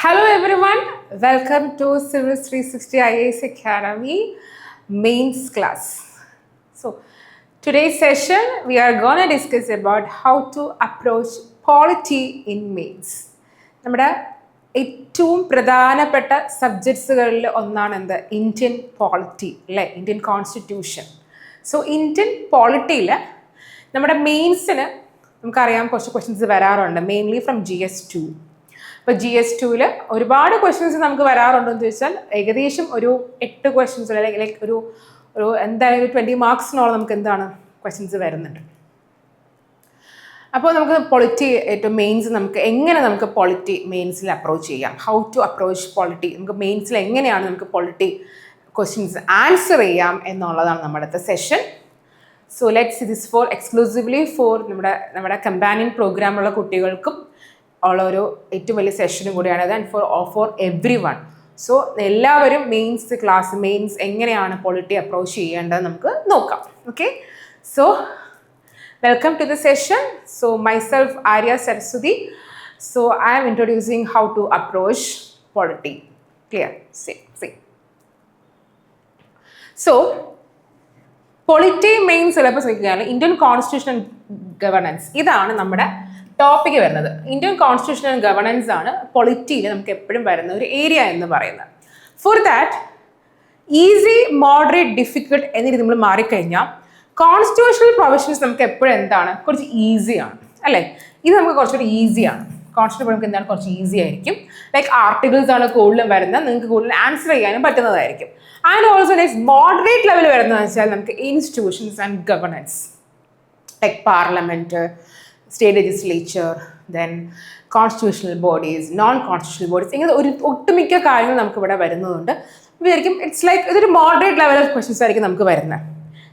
Hello everyone, welcome to Syllabus 360 IAS Academy mains class. So today's session we are going to discuss about how to approach polity in mains. നമ്മുടെ ഏറ്റവും പ്രധാനപ്പെട്ട സബ്ജക്ട്സുകളിൽ ഒന്നാണ് എന്ത് Indian polity അല്ലേ, Indian constitution. So Indian പോളിറ്റിയിൽ നമ്മുടെ മെയിൻസിന് നമുക്കറിയാം കുറച്ച് questions വരാറുണ്ട്, മെയിൻലി ഫ്രം GS2. ഇപ്പോൾ GS2 ഒരുപാട് ക്വസ്റ്റ്യൻസ് നമുക്ക് വരാറുണ്ടെന്ന് ചോദിച്ചാൽ ഏകദേശം ഒരു 8 ക്വസ്റ്റ്യൻസ് അല്ലെങ്കിൽ ഒരു എന്തായാലും 20 മാർക്സിനോളം നമുക്ക് എന്താണ് ക്വസ്റ്റ്യൻസ് വരുന്നുണ്ട്. അപ്പോൾ നമുക്ക് പൊളിറ്റി ഏറ്റവും മെയിൻസ് നമുക്ക് പൊളിറ്റി മെയിൻസിൽ അപ്രോച്ച് ചെയ്യാം. ഹൗ ടു അപ്രോച്ച് പൊളിറ്റി, നമുക്ക് മെയിൻസിൽ എങ്ങനെയാണ് നമുക്ക് പൊളിറ്റി ക്വസ്റ്റ്യൻസ് ആൻസർ ചെയ്യാം എന്നുള്ളതാണ് നമ്മുടെ session. So let's this four exclusively for നമ്മുടെ കമ്പാനിയൻ പ്രോഗ്രാമുള്ള കുട്ടികൾക്കും ഉള്ള ഒരു ഏറ്റവും വലിയ സെഷനും കൂടിയാണത്, and for every one. So എല്ലാവരും മെയിൻസ് എങ്ങനെയാണ് പൊളിറ്റി അപ്രോച്ച് ചെയ്യേണ്ടത് നമുക്ക് നോക്കാം. Okay, so welcome to the session. So myself Arya Saraswati. So I am introducing how to approach polity. Clear? See. So polity main syllabus നോക്കിയാൽ Indian constitution and governance, ഇതാണ് നമ്മുടെ topic വരുന്നത്. Indian constitution and governance ആണ് പൊളിറ്റിയിൽ നമുക്ക് എപ്പോഴും വരുന്ന ഒരു area എന്ന് പറയുന്നത്. For that easy, moderate, difficult എന്ന രീതി നമ്മൾ മാറിക്കഴിഞ്ഞാൽ കോൺസ്റ്റിറ്റ്യൂഷണൽ പ്രൊവിഷൻസ് നമുക്ക് എപ്പോഴും എന്താണ് കുറച്ച് ഈസിയാണ് അല്ലേ. ഇത് നമുക്ക് കുറച്ചുകൂടി ഈസിയാണ്. കോൺസ്റ്റിറ്റ്യൂഷൻ നമുക്ക് എന്താണ് കുറച്ച് ഈസി ആയിരിക്കും. ലൈക്ക് ആർട്ടിക്കിൾസ് ആണ് കൂടുതലും വരുന്നത്, നിങ്ങൾക്ക് കൂടുതൽ ആൻസർ ചെയ്യാനും പറ്റുന്നതായിരിക്കും. And also next moderate level വരുന്നതെന്ന് വെച്ചാൽ നമുക്ക് institutions and governance like parliament, state legislature, then constitutional bodies, non constitutional bodies, ഇങ്ങനെ ഒരു ഒട്ടുമിക്ക കാര്യങ്ങൾ നമുക്ക് ഇവിടെ വരുന്നതുകൊണ്ട് വിചാരിക്കും ഇറ്റ്സ് ലൈക്ക് ഇതൊരു മോഡറേറ്റ് ലെവൽ ഓഫ് ക്വസ്റ്റ്യൻസ് ആയിരിക്കും നമുക്ക് വരുന്നത്.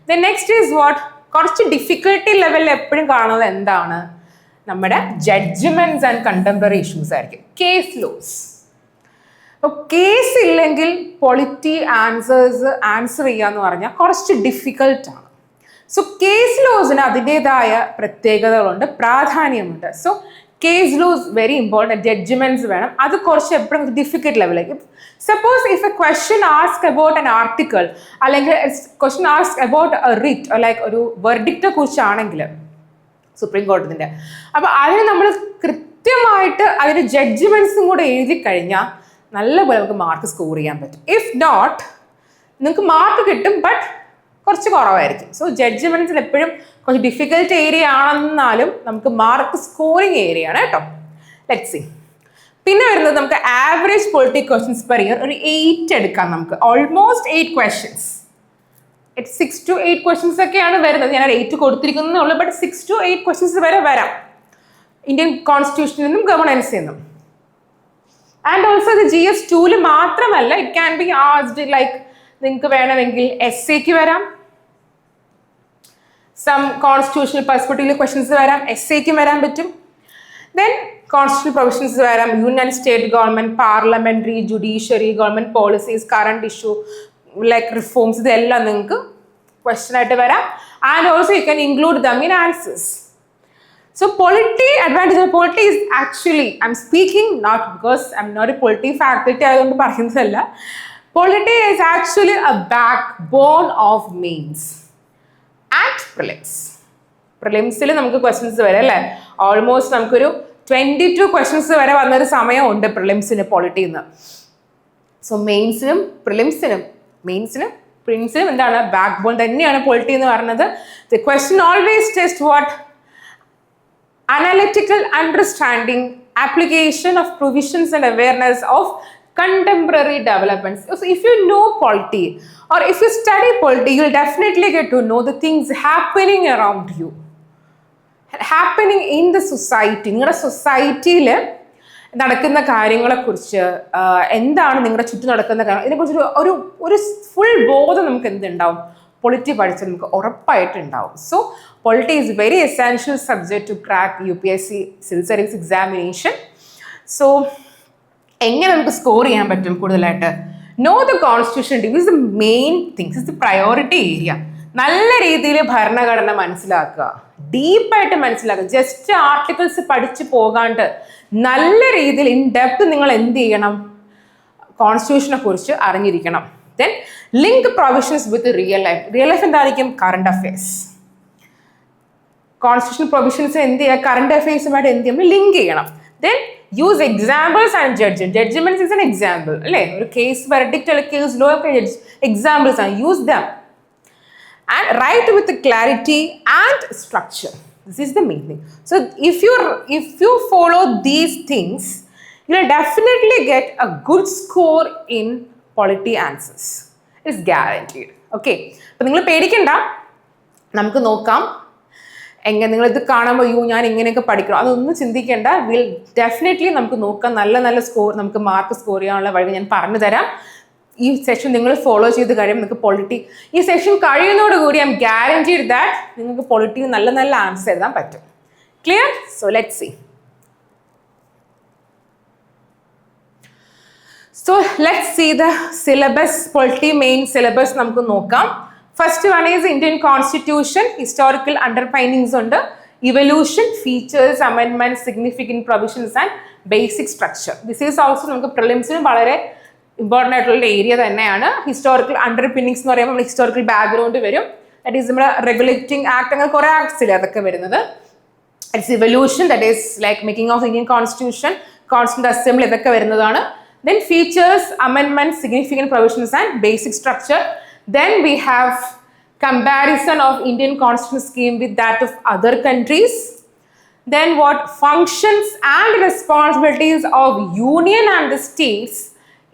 ദെൻ നെക്സ്റ്റ് ഈസ് വാട്ട്, കുറച്ച് ഡിഫിക്കൽട്ടി ലെവലിൽ എപ്പോഴും കാണുന്നത് എന്താണ്, നമ്മുടെ ജഡ്ജ്മെന്റ്സ് ആൻഡ് കണ്ടംപററി ഇഷ്യൂസ് ആയിരിക്കും, കേസ് ലോസ്. അപ്പോൾ കേസ് ഇല്ലെങ്കിൽ പൊളിറ്റി ആൻസർ ചെയ്യാന്ന് പറഞ്ഞാൽ കുറച്ച് ഡിഫിക്കൽട്ടാണ്. സോ കേസ് ലോസിന് അതിൻ്റെതായ പ്രത്യേകതകളുണ്ട്, പ്രാധാന്യമുണ്ട്. So case laws very important, judgments വേണം, അത് കുറച്ച് എപ്പോഴും ഡിഫിക്കൽട്ട് ലെവലിലേക്ക്. Suppose if a question ask about an article അല്ലെങ്കിൽ question ask about a writ like ഒരു വെർഡിക്റ്റിനെ കുറിച്ചാണെങ്കിൽ സുപ്രീം കോടതിൻ്റെ, അപ്പോൾ അതിന് നമ്മൾ കൃത്യമായിട്ട് അതിന് ജഡ്ജ്മെന്റ്സും കൂടെ എഴുതി കഴിഞ്ഞാൽ നല്ലപോലെ നമുക്ക് മാർക്ക് സ്കോർ ചെയ്യാൻ പറ്റും. ഇഫ് നോട്ട് നിങ്ങൾക്ക് മാർക്ക് കിട്ടും, ബട്ട് കുറച്ച് കുറവായിരിക്കും. സോ ജഡ്ജ്മെന്റ്സിൽ എപ്പോഴും കുറച്ച് ഡിഫിക്കൽട്ട് ഏരിയ ആണെന്നാലും നമുക്ക് മാർക്ക് സ്കോറിങ് ഏരിയ ആണ് കേട്ടോ. Let's see. പിന്നെ വരുന്നത് നമുക്ക് average polity questions per year ഒരു 8 എടുക്കാം. നമുക്ക് ഓൾമോസ്റ്റ് 8 ക്വസ്റ്റ്യൻസ്, 6 to 8 ക്വസ്റ്റ്യൻസ് ഒക്കെയാണ് വരുന്നത്. ഞാൻ 8 കൊടുത്തിരിക്കുന്നേ ഉള്ളൂ, ബട്ട് 6 to 8 ക്വസ്റ്റ്യൻസ് വരെ വരാം ഇന്ത്യൻ കോൺസ്റ്റിറ്റ്യൂഷനിൽ നിന്നും ഗവർണൻസിൽ നിന്നും. ആൻഡ് ഓൾസോ ഇത് GS2 മാത്രമല്ല, ഇറ്റ് ക്യാൻ ബി ആസ്ഡ് ലൈക്ക് നിങ്ങൾക്ക് വേണമെങ്കിൽ എസ്സേക്ക് വരാം, സം കോൺസ്റ്റിറ്റ്യൂഷണൽ പെർസ്പെക്റ്റീവിൽ ക്വസ്റ്റ്യൻസ് വരാം, എസ്സേക്കും വരാൻ പറ്റും. ദെൻ കോൺസ്റ്റിറ്റ്യൂഷണൽ പ്രൊവിഷൻസ് വരാം, union state government, parliamentary, judiciary, government policies, current issue like reforms, ഇതെല്ലാം നിങ്ങൾക്ക് ക്വസ്റ്റ്യൻ ആയിട്ട് വരാം. And also you can include them in answers. So polity, advantage of polity is actually, I'm speaking not because I'm not a polity faculty ആയതുകൊണ്ട് പറയുന്നതല്ല, polity is actually a backbone of mains and prelims. പ്രിലിംസിൽ നമുക്ക് questions വരെ അല്ലേ, almost നമുക്കൊരു 22 questions വരെ വന്നൊരു സമയമുണ്ട് പ്രിലിംസിന് പൊളിറ്റിന്ന്. So പ്രിലിംസിനും എന്താണ് ബാക്ക് ബോൺ തന്നെയാണ് പൊളിറ്റി എന്ന് പറയുന്നത്. The question always test what analytical understanding, application of provisions and awareness of contemporary developments. So if you know polity or if you study polity, you'll definitely get to know the things happening around you, happening in the society. നിങ്ങളുടെ സൊസൈറ്റിയിൽ നടക്കുന്ന കാര്യങ്ങളെക്കുറിച്ച്, എന്താണ് നിങ്ങളുടെ ചുറ്റും നടക്കുന്ന കാര്യങ്ങൾ, ഇതിനെക്കുറിച്ച് ഒരു ഫുൾ ബോധം നമുക്ക് എന്തുണ്ടാവും, പൊളിറ്റി പഠിച്ചാൽ നമുക്ക് ഉറപ്പായിട്ടുണ്ടാവും. So polity is very essential subject to crack UPSC civil service examination. So എങ്ങനെ നമുക്ക് സ്കോർ ചെയ്യാൻ പറ്റും കൂടുതലായിട്ട്, know the constitution, is the main things, is the priority area. നല്ല രീതിയിൽ ഭരണഘടന മനസ്സിലാക്കുക, ഡീപ്പായിട്ട് മനസ്സിലാക്കുക. ജസ്റ്റ് ആർട്ടിക്കിൾസ് പഠിച്ചു പോകാണ്ട് നല്ല രീതിയിൽ ഇൻ ഡെപ്ത് നിങ്ങൾ എന്ത് ചെയ്യണം, കോൺസ്റ്റിറ്റ്യൂഷനെ കുറിച്ച് അറിഞ്ഞിരിക്കണം. Then link provisions with real life. Real life എന്തായിരിക്കും? Current affairs. കോൺസ്റ്റിറ്റ്യൂഷൻ പ്രൊവിഷൻസ് എന്ത് ചെയ്യുക, കറണ്ട് അഫയേഴ്സുമായിട്ട് എന്ത് ചെയ്യണം, ലിങ്ക് ചെയ്യണം. Then use examples and judgment. Judgments is an example അല്ലേ, ഒരു കേസ് വെർഡിക്റ്റ് അല്ലെങ്കിൽ കേസ് ലോ ഒക്കെ എക്സാമ്പിൾസ് ആണ്. Use them and write with clarity and structure. This is the main thing. So if you follow these things, you will definitely get a good score in polity answers. It's guaranteed. Okay, അപ്പോൾ നിങ്ങൾ പേടിക്കണ്ട, നമുക്ക് നോക്കാം. എങ്ങനെ നിങ്ങളിത് കാണുമ്പോൾ ഞാൻ ഇങ്ങനെയൊക്കെ പഠിക്കണം അതൊന്നും ചിന്തിക്കേണ്ട. വിൽ ഡെഫിനറ്റ്ലി നമുക്ക് നോക്കാം, നല്ല നല്ല സ്കോർ, നമുക്ക് മാർക്ക് സ്കോർ ചെയ്യാനുള്ള വഴി ഞാൻ പറഞ്ഞു തരാം. ഈ സെഷൻ നിങ്ങൾ ഫോളോ ചെയ്ത് കഴിയുമ്പോൾ നിങ്ങൾക്ക് പൊളിറ്റി, ഈ സെഷൻ കഴിയുന്നതോടുകൂടി ഐ എം ഗ്യാരണ്ടീഡ് ദാറ്റ് നിങ്ങൾക്ക് പൊളിറ്റിയിൽ നല്ല നല്ല ആൻസർ എഴുതാൻ പറ്റും. Clear? So let's see. So let's see the syllabus, polity main syllabus നമുക്ക് നോക്കാം. First one is Indian constitution, historical underpinnings ഉണ്ട്, evolution, features, amendment, significant provisions and basic structure. This is also നമുക്ക് പ്രിലിംസിനും വളരെ important ആയിട്ടുള്ള area തന്നെയാണ്. Historical അണ്ടർപിന്നിങ്സ് എന്ന് പറയുമ്പോൾ നമ്മൾ ഹിസ്റ്റോറിക്കൽ ബാക്ക്ഗ്രൗണ്ട് വരും. ദാറ്റ് ഈസ് നമ്മുടെ റെഗുലേറ്റിംഗ് ആക്ട്, അങ്ങനെ കുറേ ആക്ട്സ് ഇല്ലേ അതൊക്കെ വരുന്നത്. It's evolution, that is like making of Indian constitution, constituent assembly, ഇതൊക്കെ വരുന്നതാണ്. Then features, amendment, significant provisions and basic structure. Then we have comparison of Indian constitution scheme with that of other countries. Then what functions and responsibilities of union and the states,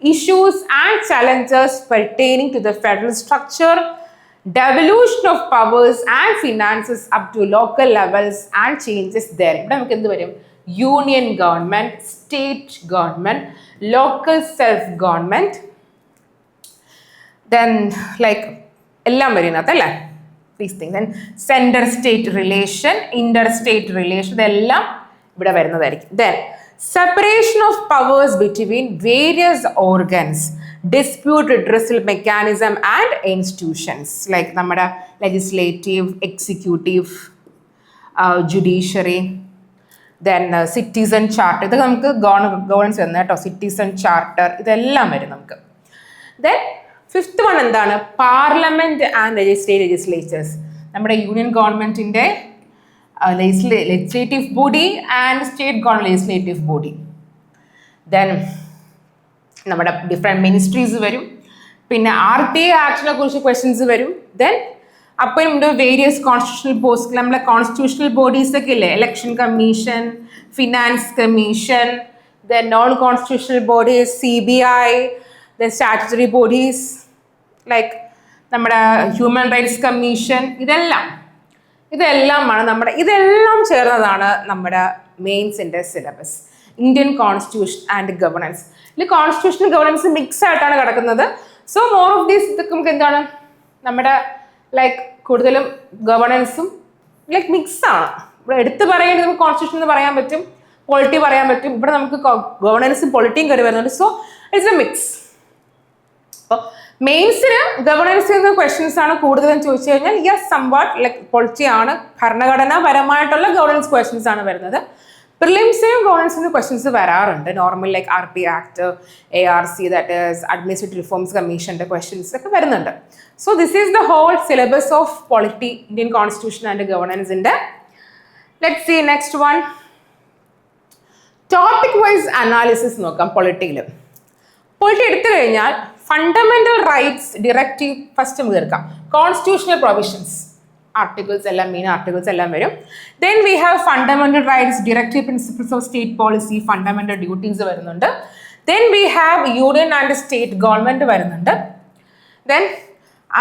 issues and challenges pertaining to the federal structure, devolution of powers and finances up to local levels and changes there. ഇവിടെ നമുക്ക് എന്ത് വരും? Union government, state government, local self government, then like എല്ലാം വരുന്നത് അല്ലേ, these things. Then central state relation, Inter state relation, ഇതെല്ലാം ഇവിടെ വരുന്നതായിരിക്കും. Then separation of powers between various organs, dispute redressal mechanism and institutions like നമ്മുടെ legislative, executive, judiciary, then citizen charter, ഇതൊക്കെ നമുക്ക് governance വരുന്നത് കേട്ടോ. സിറ്റിസൺ ചാർട്ടർ, ഇതെല്ലാം വരും നമുക്ക്. ദെൻ ഫിഫ്ത്ത് വൺ എന്താണ്? Parliament and legislature's. നമ്മുടെ യൂണിയൻ ഗവൺമെന്റിന്റെ legislative body and state government legislative body. Then നമ്മുടെ ഡിഫറെൻറ്റ് മിനിസ്ട്രീസ് വരും. പിന്നെ RTA ആക്ടിനെ കുറിച്ച് ക്വസ്റ്റ്യൻസ് വരും. ദെൻ അപ്പം നമ്മുടെ വേരിയസ് കോൺസ്റ്റിറ്റ്യൂഷണൽ പോസ്റ്റ്, നമ്മളെ കോൺസ്റ്റിറ്റ്യൂഷണൽ ബോഡീസ് ഒക്കെ ഇല്ലേ, election commission, finance commission, then non constitutional bodies, CBI, then statutory bodies like നമ്മുടെ ഹ്യൂമൻ റൈറ്റ്സ് കമ്മീഷൻ, ഇതെല്ലാമാണ് നമ്മുടെ, ഇതെല്ലാം ചേർന്നതാണ് നമ്മുടെ മെയിൻസിൻ്റെ syllabus. Indian constitution and governance, ഇതിൽ കോൺസ്റ്റിറ്റ്യൂഷൻ ഗവർണൻസ് മിക്സ് ആയിട്ടാണ് കിടക്കുന്നത്. സോ മോർ ഓഫ് ദീസ് ഇതൊക്കെ നമുക്ക് എന്താണ് നമ്മുടെ ലൈക്ക് കൂടുതലും ഗവർണൻസും ലൈക്ക് മിക്സ് ആണ്. ഇവിടെ എടുത്ത് പറയുന്നത് നമുക്ക് കോൺസ്റ്റിറ്റ്യൂഷൻ എന്ന് പറയാൻ പറ്റും, പൊളിറ്റി പറയാൻ പറ്റും. ഇവിടെ നമുക്ക് ഗവർണൻസും പൊളിറ്റിയും കയറി വരുന്നുണ്ട്. So it's A mix. അപ്പോൾ മെയിൻസിന് ഗവർണൻസിൽ നിന്ന് ക്വസ്റ്റ്യൻസ് ആണ് കൂടുതലും ചോദിച്ചു കഴിഞ്ഞാൽ യെസ് സംവാട്ട് ലൈക്ക് പൊളിറ്റി ആണ്, ഭരണഘടനാപരമായിട്ടുള്ള ഗവർണൻസ് ക്വസ്റ്റ്യൻസ് ആണ് വരുന്നത്. പ്രിലിംസിനും ഗവർണൻസിനും ക്വസ്റ്റ്യൻസ് വരാറുണ്ട്. Normal like RP act, ARC, that is administrative reforms കമ്മീഷൻ്റെ ക്വസ്റ്റ്യൻസ് ഒക്കെ വരുന്നുണ്ട്. So this is the whole syllabus of polity, Indian constitution and ഗവർണൻസിൻ്റെ. Let's see next one. Topic wise analysis നോക്കാം പൊളിറ്റിയിൽ. പൊളിറ്റി എടുത്തു കഴിഞ്ഞാൽ ഫണ്ടമെന്റൽ റൈറ്റ്സ് ഡിറക്റ്റീവ് ഫസ്റ്റ് നമുക്ക് എടുക്കാം. കോൺസ്റ്റിറ്റ്യൂഷണൽ പ്രൊവിഷൻസ് ആർട്ടിക്കിൾസ് എല്ലാം, മെയിൻ ആർട്ടിക്കിൾസ് എല്ലാം വരും. Then we have fundamental rights, directive principles of state policy, fundamental duties വരുന്നുണ്ട്. Then we have union and state government വരുന്നുണ്ട്. ദെൻ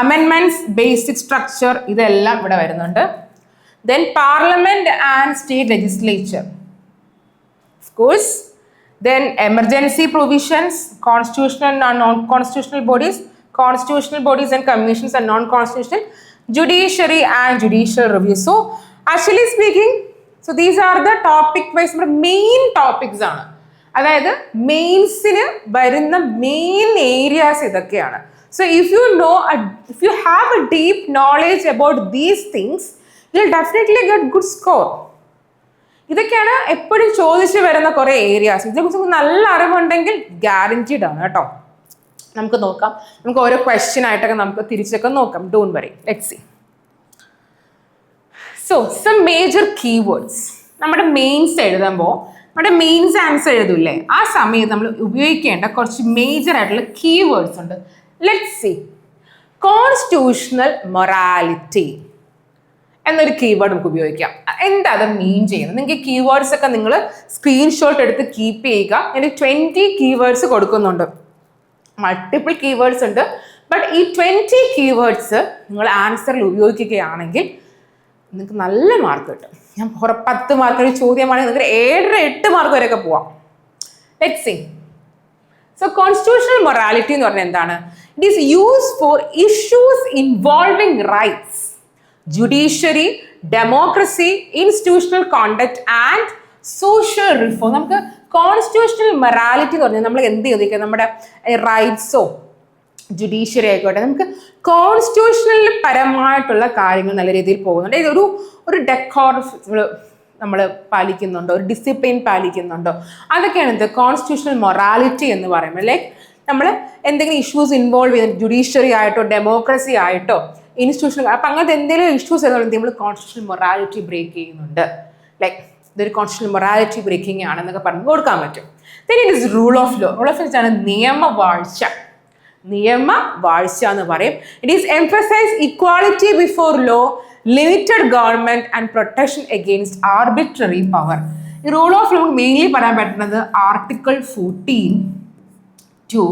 അമെൻമെന്റ്സ്, ബേസിക് സ്ട്രക്ചർ, ഇതെല്ലാം ഇവിടെ വരുന്നുണ്ട്. Then parliament and state legislature, of course. Then emergency provisions, constitutional and non-constitutional bodies and commissions and non-constitutional, judiciary and judicial review. So actually speaking, so these are the topic wise main topics ആണ്. അതായത് മെയിൻസിന് വരുന്ന main areas ഇതൊക്കെയാണ്. So if you have a deep knowledge about these things, you'll definitely get good score. ഇതൊക്കെയാണ് എപ്പോഴും ചോദിച്ചു വരുന്ന കുറേ areas. ഇതിനെക്കുറിച്ച് നല്ല അറിവുണ്ടെങ്കിൽ ഗ്യാരൻറ്റീഡ് ആണ് കേട്ടോ. നമുക്ക് നോക്കാം, നമുക്ക് ഓരോ ക്വസ്റ്റ്യൻ ആയിട്ടൊക്കെ നമുക്ക് തിരിച്ചൊക്കെ നോക്കാം. Don't worry, let's see. So some major keywords. നമ്മുടെ മെയിൻസ് എഴുതുമ്പോൾ നമ്മുടെ മെയിൻസ് ആൻസർ എഴുതൂല്ലേ, ആ സമയത്ത് നമ്മൾ ഉപയോഗിക്കേണ്ട കുറച്ച് മേജർ ആയിട്ടുള്ള കീവേഡ്സ് ഉണ്ട്. Let's see. കോൺസ്റ്റിറ്റ്യൂഷണൽ മൊറാലിറ്റി എന്നൊരു കീവേഡ് നമുക്ക് ഉപയോഗിക്കാം. എന്താ അത് മീൻ ചെയ്യുന്നത്? നിങ്ങൾക്ക് ഈ കീവേഡ്സ് ഒക്കെ നിങ്ങൾ സ്ക്രീൻഷോട്ട് എടുത്ത് കീപ്പ് ചെയ്യുക. എനിക്ക് 20 കീവേഡ്സ് കൊടുക്കുന്നുണ്ട്. മൾട്ടിപ്പിൾ കീവേഡ്സ് ഉണ്ട്. ബട്ട് ഈ 20 കീവേഡ്സ് നിങ്ങൾ ആൻസറിൽ ഉപയോഗിക്കുകയാണെങ്കിൽ നിങ്ങൾക്ക് നല്ല മാർക്ക് കിട്ടും. ഞാൻ 10 മാർക്ക് ഒരു ചോദ്യമാണെങ്കിൽ നിങ്ങൾക്ക് 7-8 മാർക്ക് വരെയൊക്കെ പോവാം. Let's see. So constitutional morality എന്ന് പറഞ്ഞാൽ എന്താണ്? It is used for issues involving rights, judiciary, democracy, institutional conduct and social reform. നമുക്ക് കോൺസ്റ്റിറ്റ്യൂഷണൽ മൊറാലിറ്റി എന്ന് പറഞ്ഞാൽ നമ്മൾ എന്ത് ചെയ്തിരിക്കുക, നമ്മുടെ റൈറ്റ്സോ ജുഡീഷ്യറി ആയിക്കോട്ടെ, നമുക്ക് കോൺസ്റ്റിറ്റ്യൂഷണൽ പരമായിട്ടുള്ള കാര്യങ്ങൾ നല്ല രീതിയിൽ പോകുന്നുണ്ട്. ഇതൊരു ഡെക്കോർ നമ്മൾ പാലിക്കുന്നുണ്ടോ, ഒരു ഡിസിപ്ലിൻ പാലിക്കുന്നുണ്ടോ, അതൊക്കെയാണ് ഇത് കോൺസ്റ്റിറ്റ്യൂഷണൽ മൊറാലിറ്റി എന്ന് പറയുന്നത്. ലൈക്ക് നമ്മൾ എന്തെങ്കിലും ഇഷ്യൂസ് ഇൻവോൾവ് ചെയ്യുന്ന ജുഡീഷ്യറി ആയിട്ടോ ഡെമോക്രസി ആയിട്ടോ ഇൻസ്റ്റിറ്റ്യൂഷണൽ, അപ്പം അങ്ങനത്തെ എന്തെങ്കിലും ഇഷ്യൂസ് ആയതുകൊണ്ട് നമ്മൾ കോൺസ്റ്റിറ്റ്യൂഷണൽ മൊറാലിറ്റി ബ്രേക്ക് ചെയ്യുന്നുണ്ട്. ലൈക്ക് ഇതൊരു കോൺസ്റ്റിറ്റ്യൂഷണൽ മൊറാലിറ്റി ബ്രേക്കിംഗ് ആണെന്നൊക്കെ പറഞ്ഞു കൊടുക്കാൻ പറ്റും. Then it is rule of law. Rule of law ആണ് നിയമവാഴ്ച. നിയമവാഴ്ച എന്ന് പറയും. It is emphasise equality before law, limited government and protection against arbitrary power. ഈ റൂൾ ഓഫ് ലോ മെയിൻലി പറയാൻ പറ്റുന്നത് ആർട്ടിക്കിൾ 14 to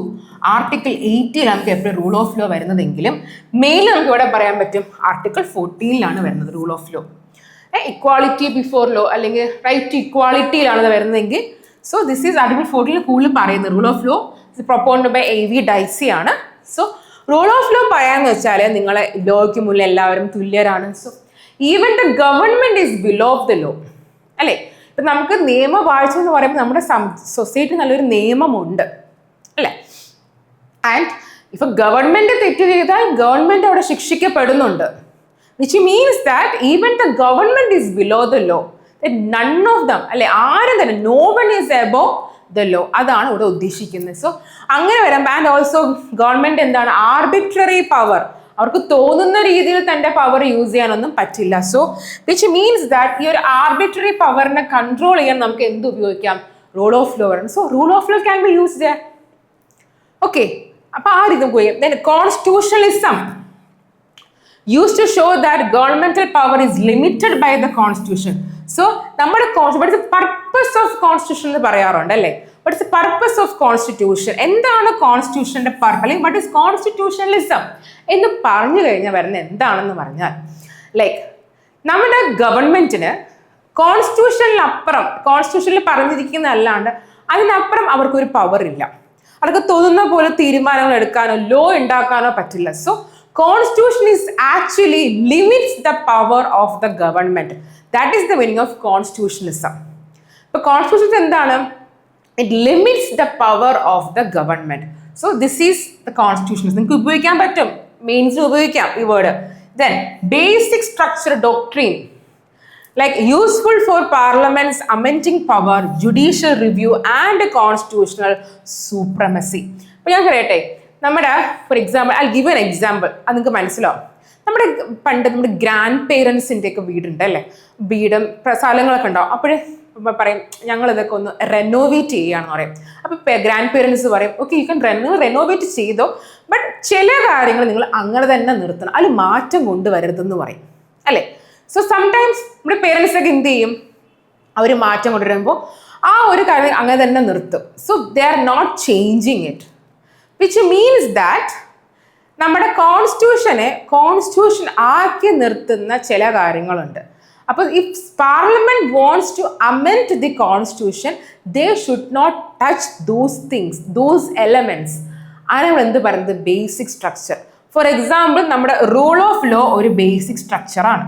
ആർട്ടിക്കിൾ 18 നമുക്ക് എപ്പോഴും റൂൾ ഓഫ് ലോ വരുന്നതെങ്കിലും മെയിൻലി നമുക്ക് ഇവിടെ പറയാൻ പറ്റും ആർട്ടിക്കിൾ 14 വരുന്നത് rule of law. Equality before law അല്ലെങ്കിൽ റൈറ്റ് ടു ഇക്വാളിറ്റിയിലാണ് വരുന്നതെങ്കിൽ സോ ദിസ് ഈസ് ആർട്ടിക്കിൾ 14 കൂടുതൽ പറയുന്നത്. Rule of law propounded by A.V. Dicey ആണ്. സോ റൂൾ ഓഫ് ലോ പറയാന്ന് വെച്ചാൽ നിങ്ങളെ ലോയ്ക്ക് മുന്നിൽ എല്ലാവരും തുല്യരാണ്. So even the government is below the law, അല്ലേ? ഇപ്പം നമുക്ക് നിയമവാഴ്ച എന്ന് പറയുമ്പോൾ നമ്മുടെ സൊസൈറ്റി നല്ലൊരു നിയമമുണ്ട്, അല്ലേ? ആൻഡ് ഇപ്പൊ ഗവൺമെന്റ് തെറ്റ് ചെയ്താൽ ഗവൺമെന്റ് അവിടെ ശിക്ഷിക്കപ്പെടുന്നുണ്ട്. Which means that even the government is below the law, none of them, അല്ലെ? ആരും തന്നെ, no one is above the law. അതാണ് ഇവിടെ ഉദ്ദേശിക്കുന്നത്. സോ അങ്ങനെ വരുമ്പോൾ ആൻഡ് ഓൾസോ ഗവൺമെന്റ് എന്താണ്, ആർബിട്രറി പവർ, അവർക്ക് തോന്നുന്ന രീതിയിൽ തന്റെ പവർ യൂസ് ചെയ്യാനൊന്നും പറ്റില്ല. സോ വിച്ച് മീൻസ് ദാറ്റ് ഈ ഒരു ആർബിട്രറി പവറിനെ കൺട്രോൾ ചെയ്യാൻ നമുക്ക് എന്ത് ഉപയോഗിക്കാം, റൂൾ ഓഫ് ലോ ആണ്. So rule of law can be used. Okay, അപ്പൊ ആ രീതി പോയി. Constitutionalism used to show that governmental power is limited by the constitution. So നമ്മുടെ what is the purpose of constitution എന്ന് പറയാറുണ്ട്, അല്ലേ? what is the purpose of constitution? എന്താണ് കോൺസ്റ്റിറ്റ്യൂഷന്റെ purpose, അല്ലെങ്കിൽ what is constitutionalism എന്ന് പറഞ്ഞു കഴിഞ്ഞാൽ വരുന്ന എന്താണെന്ന് പറഞ്ഞാൽ, ലൈക്ക് നമ്മുടെ ഗവൺമെന്റിന് കോൺസ്റ്റിറ്റ്യൂഷനിലപ്പുറം, കോൺസ്റ്റിറ്റ്യൂഷനിൽ പറഞ്ഞിരിക്കുന്ന അല്ലാണ്ട് അതിനപ്പുറം അവർക്കൊരു പവർ ഇല്ല. അവർക്ക് തോന്നുന്ന പോലെ തീരുമാനങ്ങൾ എടുക്കാനോ ലോ ഉണ്ടാക്കാനോ പറ്റില്ല. So Constitution is actually limits the power of the government. That is the meaning of constitutionalism. So constitution എന്താണ്? It limits the power of the government. So this is the constitution. നിങ്ങൾക്ക് ഉപയോഗിക്കാൻ പറ്റും, mains ഉപയോഗിക്കാം ഈ word. Then basic structure doctrine, like useful for parliament's amending power, judicial review and constitutional supremacy. അപ്പോൾ ഞാൻ പറയട്ടെ, നമ്മുടെ for example I give an example, അത് നിങ്ങൾക്ക് മനസ്സിലാവും. നമ്മുടെ ഗ്രാൻഡ് പേരൻസിൻ്റെ ഒക്കെ വീടുണ്ട്, അല്ലേ? വീടും സ്ഥലങ്ങളൊക്കെ ഉണ്ടാവും. അപ്പോഴേ പറയും ഞങ്ങൾ ഇതൊക്കെ ഒന്ന് റെനോവേറ്റ് ചെയ്യുകയാണെന്ന് പറയും. അപ്പോൾ ഗ്രാൻഡ് പേരൻസ് പറയും ഓക്കെ യു ക്യാൻ റെനോവേറ്റ് ചെയ്തോ, ബട്ട് ചില കാര്യങ്ങൾ നിങ്ങൾ അങ്ങനെ തന്നെ നിർത്തണം, അതിൽ മാറ്റം കൊണ്ടുവരരുതെന്ന് പറയും, അല്ലേ? സോ സംടൈംസ് നമ്മുടെ പേരൻസ് ഒക്കെ എന്ത് ചെയ്യും, അവർ മാറ്റം കൊണ്ടുവരുമ്പോൾ ആ ഒരു കാര്യം അങ്ങനെ തന്നെ നിർത്തും. So they are not changing it. Which means that നമ്മുടെ കോൺസ്റ്റിറ്റ്യൂഷൻ ആക്കി നിർത്തുന്ന ചില കാര്യങ്ങളുണ്ട്. അപ്പോൾ if parliament wants to amend the constitution they should not touch those things, those elements. ആണ് നമ്മൾ എന്ത് പറയുന്നത്, ബേസിക് സ്ട്രക്ചർ. ഫോർ എക്സാമ്പിൾ നമ്മുടെ റൂൾ ഓഫ് ലോ ഒരു ബേസിക് സ്ട്രക്ചറാണ്,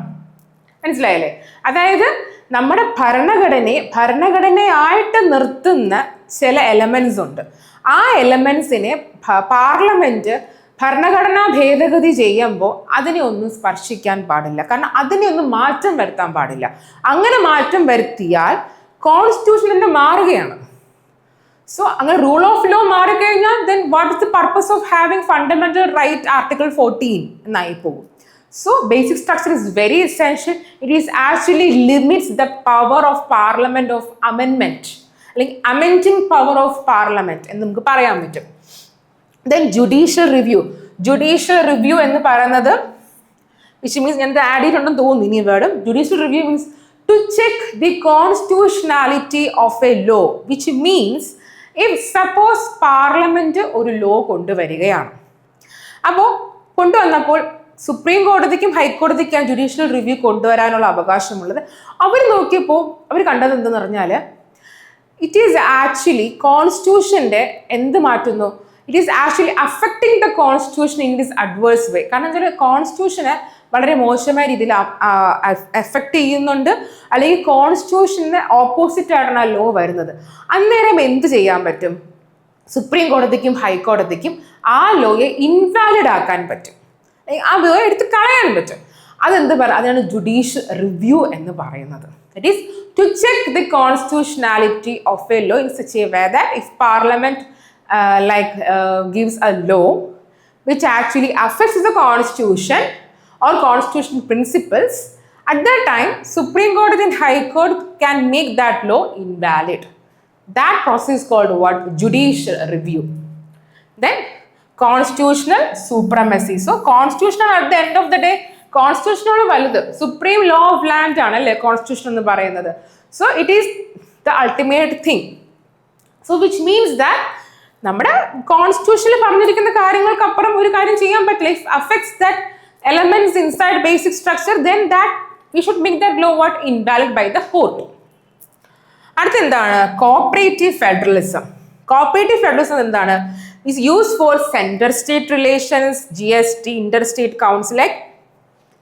മനസ്സിലായല്ലേ? അതായത് നമ്മുടെ ഭരണഘടനയായിട്ട് നിർത്തുന്ന ചില എലമെന്റ്സ് ഉണ്ട്. ആ എലമെന്റ്സിനെ പാർലമെന്റ് ഭരണഘടനാ ഭേദഗതി ചെയ്യുമ്പോൾ അതിനെ ഒന്നും സ്പർശിക്കാൻ പാടില്ല. കാരണം അതിനെ ഒന്നും മാറ്റം വരുത്താൻ പാടില്ല. അങ്ങനെ മാറ്റം വരുത്തിയാൽ കോൺസ്റ്റിറ്റ്യൂഷൻ തന്നെ മാറുകയാണ്. സോ അങ്ങനെ റൂൾ ഓഫ് ലോ മാറിക്കഴിഞ്ഞാൽ then what is the purpose of having fundamental right article 14 എന്നായി പോകും. So basic structure is very essential. It is actually limits the power of parliament of amendment, like amending power of parliament എന്ന് നമുക്ക് പറയാൻ പറ്റും. Then judicial review എന്ന് പറയുന്നത് which means ഞാൻ add ചെയ്തിട്ടുണ്ടെന്ന് തോന്നുന്നു ഇനി word. judicial review means to check the constitutionality of a law, which means if suppose parliament ഒരു ലോ കൊണ്ടുവരികയാണ്, അപ്പോൾ കൊണ്ടുവന്നപ്പോൾ സുപ്രീം കോടതിക്കും ഹൈക്കോടതിക്കും ജുഡീഷ്യൽ റിവ്യൂ കൊണ്ടുവരാനുള്ള അവകാശമുള്ളത്. അവർ നോക്കിയപ്പോൾ അവർ കണ്ടത് എന്തെന്ന് പറഞ്ഞാൽ ഇറ്റ് ഈസ് ആക്ച്വലി കോൺസ്റ്റിറ്റ്യൂഷൻ്റെ എന്ത് മാറ്റുന്നു, it is actually affecting the constitution in this adverse way. കാരണം വെച്ചാൽ കോൺസ്റ്റിറ്റ്യൂഷനെ വളരെ മോശമായ രീതിയിൽ എഫക്റ്റ് ചെയ്യുന്നുണ്ട്, അല്ലെങ്കിൽ കോൺസ്റ്റിറ്റ്യൂഷന് ഓപ്പോസിറ്റ് ആയിട്ടാണ് ആ ലോ വരുന്നത്. അന്നേരം എന്ത് ചെയ്യാൻ പറ്റും? സുപ്രീം കോടതിക്കും ഹൈക്കോടതിക്കും ആ ലോയെ ഇൻവാലിഡ് ആക്കാൻ പറ്റും, ആ ലോ എടുത്ത് കളയാൻ പറ്റും. അതെന്ത് പറയുക? അതാണ് ജുഡീഷ്യൽ റിവ്യൂ എന്ന് പറയുന്നത്. It is to check the constitutionality of a law in such a way that if parliament gives a law which actually affects the constitution or constitutional principles, at that time Supreme Court and High Court can make that law invalid. That process is called what? Judicial review. Then constitutional supremacy. So constitutional at the end of the day constitutional valid supreme law of land aanalle constitution ennu parayunnathu. So it is the ultimate thing. So which means that നമ്മുടെ കോൺസ്റ്റിറ്റ്യൂഷനിൽ പറഞ്ഞിരിക്കുന്ന കാര്യങ്ങൾക്കപ്പുറം ഒരു കാര്യം ചെയ്യാൻ പറ്റില്ല. If affects that elements inside basic structure then that we should make that law what? Invalid by the court. അടുത്ത എന്താണ്? Cooperative federalism. Cooperative federalism എന്താണ്? is used for center state relations, GST, interstate council. Like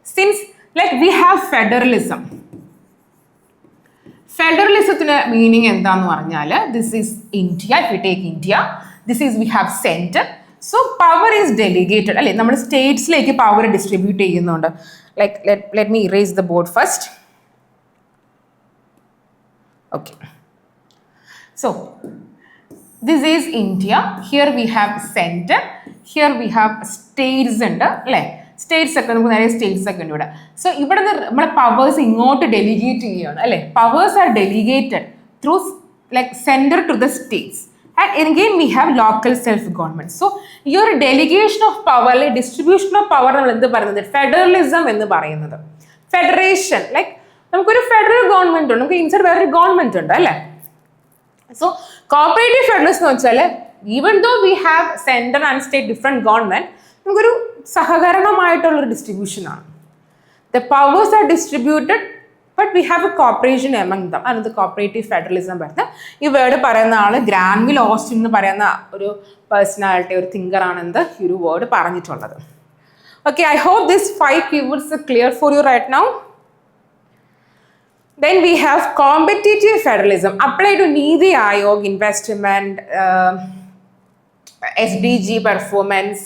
since like we have federalism, ഫെഡറലിസത്തിന് meaning എന്താന്ന് പറഞ്ഞാൽ this is India. If you take India, this is we have centre. So power is delegated അല്ലേ, നമ്മൾ സ്റ്റേറ്റ്സിലേക്ക് power distribute ചെയ്യുന്നുണ്ട്. Like let me erase the board first. Okay, so this is India. Here we have centre, here we have states ഉണ്ട് അല്ലേ. States ഒക്കെ നമുക്ക് നേരെ States ഒക്കെ ഉണ്ട് ഇവിടെ. സോ ഇവിടെ നമ്മളെ പവേഴ്സ് ഇങ്ങോട്ട് ഡെലിഗേറ്റ് ചെയ്യുകയാണ് അല്ലേ. Powers are delegated through like centre to the states. And again we have local self government. So ഈ ഒരു ഡെലിഗേഷൻ ഓഫ് പവർ അല്ലെങ്കിൽ ഡിസ്ട്രിബ്യൂഷൻ ഓഫ് പവർ നമ്മൾ എന്ത് പറയുന്നത്? ഫെഡറലിസം എന്ന് പറയുന്നത്. ഫെഡറേഷൻ ലൈക്ക് നമുക്കൊരു ഫെഡറൽ ഗവൺമെന്റ് ഉണ്ട്, നമുക്ക് ഇൻസൈഡ് വേറൊരു ഗവൺമെന്റ് ഉണ്ട് അല്ലേ. സോ കോപ്പറേറ്റീവ് ഫെഡറലിസം എന്ന് വെച്ചാൽ even though we have central and state different government, നമുക്കൊരു സഹകരണമായിട്ടുള്ളൊരു ഡിസ്ട്രിബ്യൂഷനാണ്. The powers are distributed but we have a cooperation among them. അത് കോപ്പറേറ്റീവ് ഫെഡറലിസം വരുന്നത്. ഈ വേർഡ് പറയുന്ന ആള് ഗ്രാൻവിൽ ഓസ്റ്റിൻ എന്ന് പറയുന്ന ഒരു പേഴ്സണാലിറ്റി, ഒരു തിങ്കറാണ് എന്ത് ഈ ഒരു വേർഡ് പറഞ്ഞിട്ടുള്ളത്. Okay, I hope this 5 keywords are clear for you right now. Then we have competitive federalism. Apply to Niti Aayog, investment, SDG performance,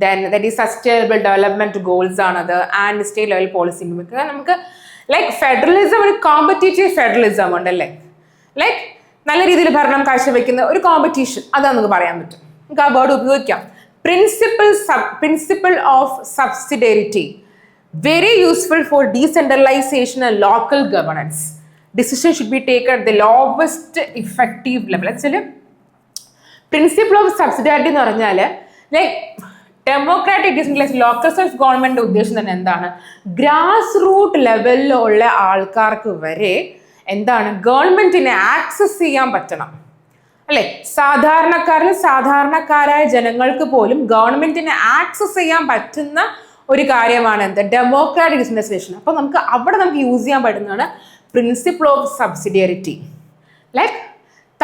then that is sustainable development goals another, and state level policy. നമുക്ക് like federalism ഒരു competitive federalism ഉണ്ടല്ലേ. Like നല്ല രീതിയിൽ ഭരണം കാഴ്ചവെക്കുന്ന ഒരു competition, അതാണ് നമുക്ക് പറയാൻ പറ്റും. നമുക്ക് ആ വേർഡ് ഉപയോഗിക്കാം. Principle of subsidiarity, very useful for decentralization and local governance. Decision should be taken at the lowest effective level. Actually, principle of subsidiarity എന്ന് പറഞ്ഞാൽ like democratic decentralised local self government ഉദ്ദേശം തന്നെ എന്താണ്? ഗ്രാസ് റൂട്ട് ലെവലിലുള്ള ആൾക്കാർക്ക് വരെ എന്താണ് ഗവൺമെന്റിനെ ആക്സസ് ചെയ്യാൻ പറ്റണം അല്ലെ. സാധാരണക്കാരായ ജനങ്ങൾക്ക് പോലും ഗവൺമെന്റിനെ ആക്സസ് ചെയ്യാൻ പറ്റുന്ന ഒരു കാര്യമാണ് എന്ത്? Democratic decentralisation. അപ്പോൾ നമുക്ക് യൂസ് ചെയ്യാൻ പറ്റുന്നതാണ് പ്രിൻസിപ്പിൾ ഓഫ് സബ്സിഡിയറിറ്റി. ലൈക്ക്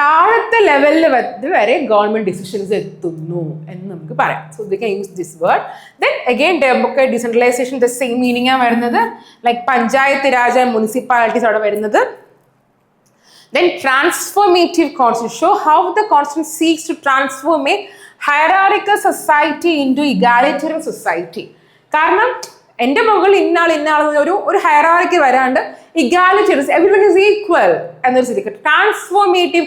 താഴത്തെ ലെവലിൽ വരെ ഗവൺമെന്റ് ഡിസിഷൻസ് എത്തുന്നു എന്ന് നമുക്ക് പറയാം. So we can use this word. Then again democratic decentralisation the same meaning ആണ് വരുന്നത്. Like panchayat Raj and municipalities അവിടെ വരുന്നത്. Then transformative constitution, show how the constitution seeks to transform a hierarchical society into egalitarian society. കാരണം എൻ്റെ മുകളിൽ ഇന്നാൾ ഒരു hierarchy വരാണ്ട് ഇഗാലിറ്റേറിയൻ എവരിവൺ ഈസ് ഈക്വൽ എന്നൊരു സ്ഥിതിക്ക് ട്രാൻസ്ഫോർമേറ്റീവ്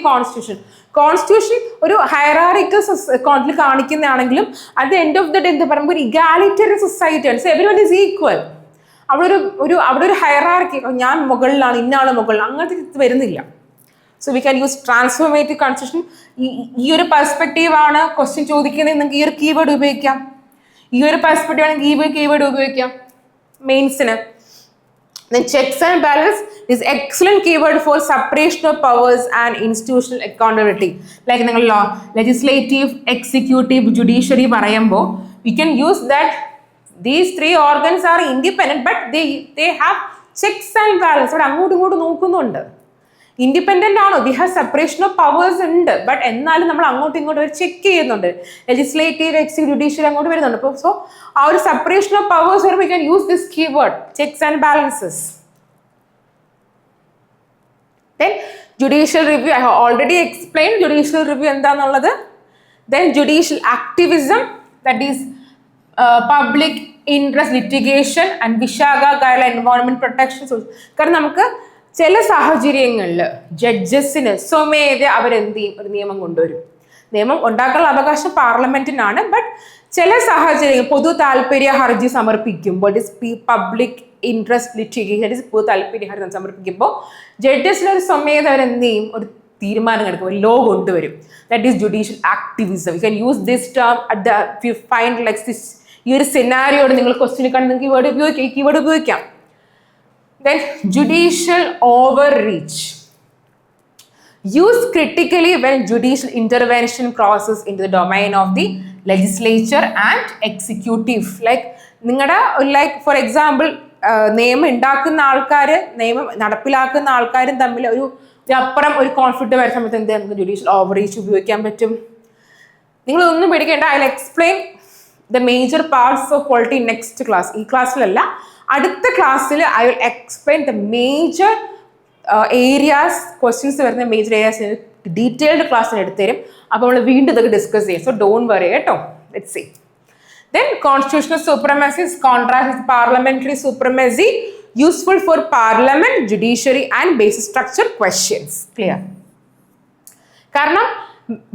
കോൺസ്റ്റിറ്റ്യൂഷൻ ഒരു ഹയറാർക്കിക്കൽ കോണ്ടിൽ കാണിക്കുന്നതാണെങ്കിലും at the end of the day എന്ത് പറയുമ്പോൾ ഒരു ഇഗാലിറ്റേറിയൻ സൊസൈറ്റിയാണ്. So everyone is equal. അവിടെ ഒരു ഹയറാർക്കി ഞാൻ മുകളിലാണ് ഇന്നാൾ മുകളിൽ അങ്ങനത്തെ ഇത് വരുന്നില്ല. So we can use transformative constitution. ഈ ഒരു പെർസ്പെക്റ്റീവ് ആണ് ക്വസ്റ്റ്യൻ ചോദിക്കുന്നത്, നിങ്ങൾക്ക് ഈ ഒരു കീവേഡ് ഉപയോഗിക്കാം. ഈ ഒരു പെർസ്പെക്റ്റീവ് ആണെങ്കിൽ ഈ കീവേഡ് ഉപയോഗിക്കാം മെയിൻസിന്. Then checks and balance is excellent keyword for separation of powers and institutional accountability. Like നിങ്ങൾ legislative, executive, judiciary പറയുമ്പോൾ we can use that these three organs are independent but they have checks and balance. അവിടെ അങ്ങോട്ടും നോക്കുന്നുണ്ട്. Independent ആണോ, we have separation of powers ഉണ്ട്, but എന്നാലും നമ്മൾ അങ്ങോട്ടും ഇങ്ങോട്ടും ഒരു ചെക്ക് ചെയ്യുന്നുണ്ട്. ലെജിസ്ലേറ്റീവ്, എക്സിക്യൂട്ടീവ്, ജുഡീഷ്യറി അങ്ങോട്ട് വരുന്നുണ്ട്. അപ്പോൾ സോ ആ ഒരു സെപ്പറേഷൻ ഓഫ് പവേഴ്സ് വരുമ്പോൾ we can use this keyword checks and balances. Then judicial review, I have already explain judicial review എന്താണെന്നുള്ളത്. Then judicial activism, that is public interest litigation and Vishakha guide environment protection. കാരണം നമുക്ക് ചില സാഹചര്യങ്ങളിൽ ജഡ്ജസിന് സ്വമേധ അവരെന്ത് ചെയ്യും, ഒരു നിയമം കൊണ്ടുവരും. നിയമം ഉണ്ടാക്കാനുള്ള അവകാശം പാർലമെന്റിനാണ്. ബട്ട് ചില സാഹചര്യങ്ങൾ പൊതു താല്പര്യ ഹർജി സമർപ്പിക്കുമ്പോൾ പബ്ലിക് ഇൻട്രസ്റ്റ് ലിറ്റിഗേഷൻ പൊതു താല്പര്യ ഹർജി സമർപ്പിക്കുമ്പോൾ ജഡ്ജസിന് ഒരു സ്വമേധ അവരെന്ത് ചെയ്യും, ഒരു തീരുമാനം എടുക്കും, ഒരു ലോ കൊണ്ടുവരും. That is judicial activism. You can use this term at the find like this. ഈ ഒരു സിനാരിയോട് നിങ്ങൾ ക്വസ്റ്റ്യൻ കാണുന്ന നിങ്ങൾക്ക് ഈ കീവേഡ് ഉപയോഗിക്കാം. Then judicial overreach. Used critically when judicial intervention crosses into the domain of the legislature and executive. Like for example, നിയമം ഉണ്ടാക്കുന്ന ആൾക്കാർ നിയമം നടപ്പിലാക്കുന്ന ആൾക്കാരും തമ്മിൽ ഒരു അപ്പുറം ഒരു കോൺഫ്ലിക്റ്റ് വരുന്ന സമയത്ത് എന്ത് നമുക്ക് ജുഡീഷ്യൽ ഓവർറീച്ച് ഉപയോഗിക്കാൻ പറ്റും. നിങ്ങളൊന്നും പേടിക്കേണ്ട. I will explain the major parts of polity next class. ഈ ക്ലാസ്സിലല്ല, അടുത്ത ക്ലാസ്സിൽ I will explain the major areas, questions വരുന്ന മേജർ ഏരിയാസ് ഡീറ്റെയിൽഡ് ക്ലാസ്സിന് എടുത്തുതരും. അപ്പോൾ നമ്മൾ വീണ്ടും ഇതൊക്കെ ഡിസ്കസ് ചെയ്യും. സോ ഡോണ്ട് വറി കേട്ടോ. Let's see. Then constitutional supremacy is contrast with parliamentary supremacy, useful for parliament, judiciary and basic structure questions. Clear? കാരണം